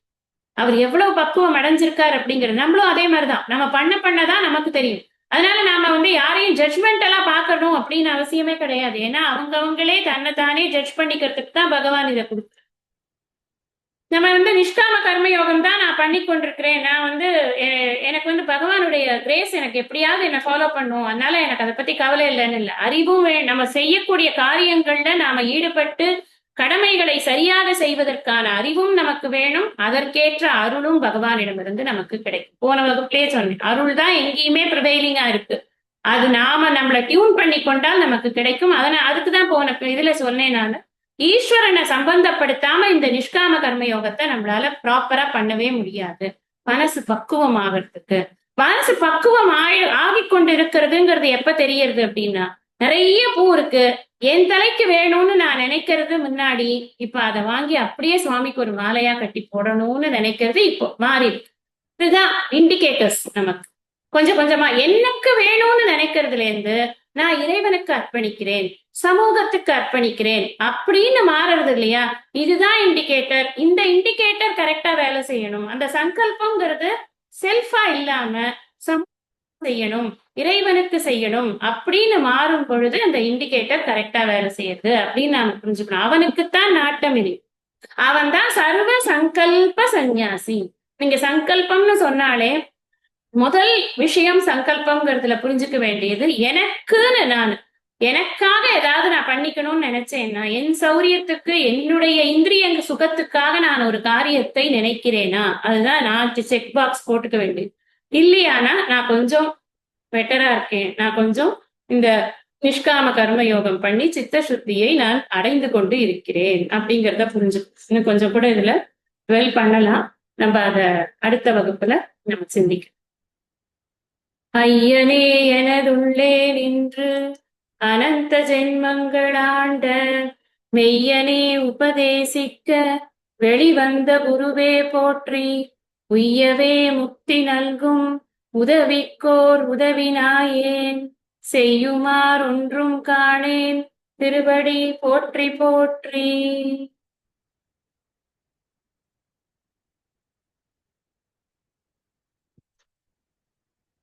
அவர் எவ்வளவு பக்குவம் அடைஞ்சிருக்காரு அப்படிங்கிறது நம்மளும் அதே மாதிரிதான். நம்ம பண்ணதான் நமக்கு தெரியும். அதனால நாம வந்து யாரையும் ஜட்ஜ்மெண்ட் எல்லாம் பார்க்கணும் அப்படின்னு அவசியமே கிடையாது. ஏன்னா அவங்களே தன்னைத்தானே ஜட்ஜ் பண்ணிக்கிறதுக்கு தான் பகவான் இதை கொடுத்து. நம்ம வந்து நிஷ்காம கர்மயோகம் தான் நான் பண்ணி கொண்டிருக்கிறேன், நான் வந்து எனக்கு வந்து பகவானுடைய கிரேஸ் எனக்கு எப்படியாவது என்ன ஃபாலோ பண்ணும், அதனால எனக்கு அதை பத்தி கவலை இல்லைன்னு இல்லை. அறிவும் நம்ம செய்யக்கூடிய காரியங்கள்ல நாம ஈடுபட்டு கடமைகளை சரியாக செய்வதற்கான அறிவும் நமக்கு வேணும். அதற்கேற்ற அருளும் பகவானிடமிருந்து நமக்கு கிடைக்கும். போன வகுப்பிலே சொன்னேன், அருள் தான் எங்கேயுமே ப்ரிவைலிங்கா இருக்கு. அது நாம நம்மளை டியூன் பண்ணி கொண்டால் நமக்கு கிடைக்கும். அதுக்குதான் போன இதுல சொன்னேன் நான், ஈஸ்வரனை சம்பந்தப்படுத்தாம இந்த நிஷ்காம கர்மயோகத்தை நம்மளால ப்ராப்பரா பண்ணவே முடியாது. மனசு பக்குவம் ஆகிறதுக்கு, மனசு பக்குவம் ஆகிக்கொண்டு இருக்கிறதுங்கிறது எப்ப தெரியறது அப்படின்னா, நிறைய பூ இருக்கு, என் தலைக்கு வேணும்னு நான் நினைக்கிறது முன்னாடி, இப்ப அதை வாங்கி அப்படியே சுவாமிக்கு ஒரு மாலையா கட்டி போடணும்னு நினைக்கிறது இப்போ மாறி இருக்கு. இதுதான் இண்டிகேட்டர்ஸ். நமக்கு கொஞ்சம் கொஞ்சமா எனக்கு வேணும்னு நினைக்கிறதுல இருந்து நான் இறைவனுக்கு அர்ப்பணிக்கிறேன், சமூகத்துக்கு அர்ப்பணிக்கிறேன் அப்படின்னு மாறுறது இல்லையா? இதுதான் இண்டிகேட்டர். இந்த இண்டிகேட்டர் கரெக்டா வேலை செய்யணும். அந்த சங்கல்பம்ங்கிறது செல்ஃபா இல்லாம செய்யணும், இறைவனுக்கு செய்யணும் அப்படின்னு மாறும் பொழுது அந்த இண்டிகேட்டர் கரெக்டா வேலை செய்யுது அப்படின்னு நாம புரிஞ்சுக்கணும். அவனுக்குத்தான் நாட்டம் இல்லை, அவன் தான் சர்வ சங்கல்ப சந்நியாசி. நீங்க சங்கல்பம்னு சொன்னாலே முதல் விஷயம் சங்கல்பம்ங்கிறதுல புரிஞ்சுக்க வேண்டியது, எனக்குன்னு நான் எனக்காக ஏதாவது நான் பண்ணிக்கணும்னு நினைச்சேன்னா, என் சௌரியத்துக்கு, என்னுடைய இந்திரிய சுகத்துக்காக நான் ஒரு காரியத்தை நினைக்கிறேனா, அதுதான் நான் செக் பாக்ஸ் போட்டுக்க வேண்டியது. இல்லையானா, நான் கொஞ்சம் பெட்டரா இருக்கேன். நான் கொஞ்சம் இந்த நிஷ்காம கர்ம யோகம் பண்ணி சித்த சுத்தியை நான் அடைந்து கொண்டு இருக்கிறேன் அப்படிங்கிறத புரிஞ்சு இன்னும் கொஞ்சம் கூட இதுல டுவெல் பண்ணலாம். நம்ம அத அடுத்த வகுப்புல நம்ம சிந்திக்கலாம். ஐயனே எனதுள்ளே நின்று அனந்த ஜென்மங்களாண்ட மெய்யனே உபதேசிக்க வெளிவந்த குருவே போற்றி. உய்யவே முக்தி நல்கும் உதவிக்கோர் உதவினாயேன் செய்யுமாறொன்றும் காணேன் திருவடி போற்றி போற்றி.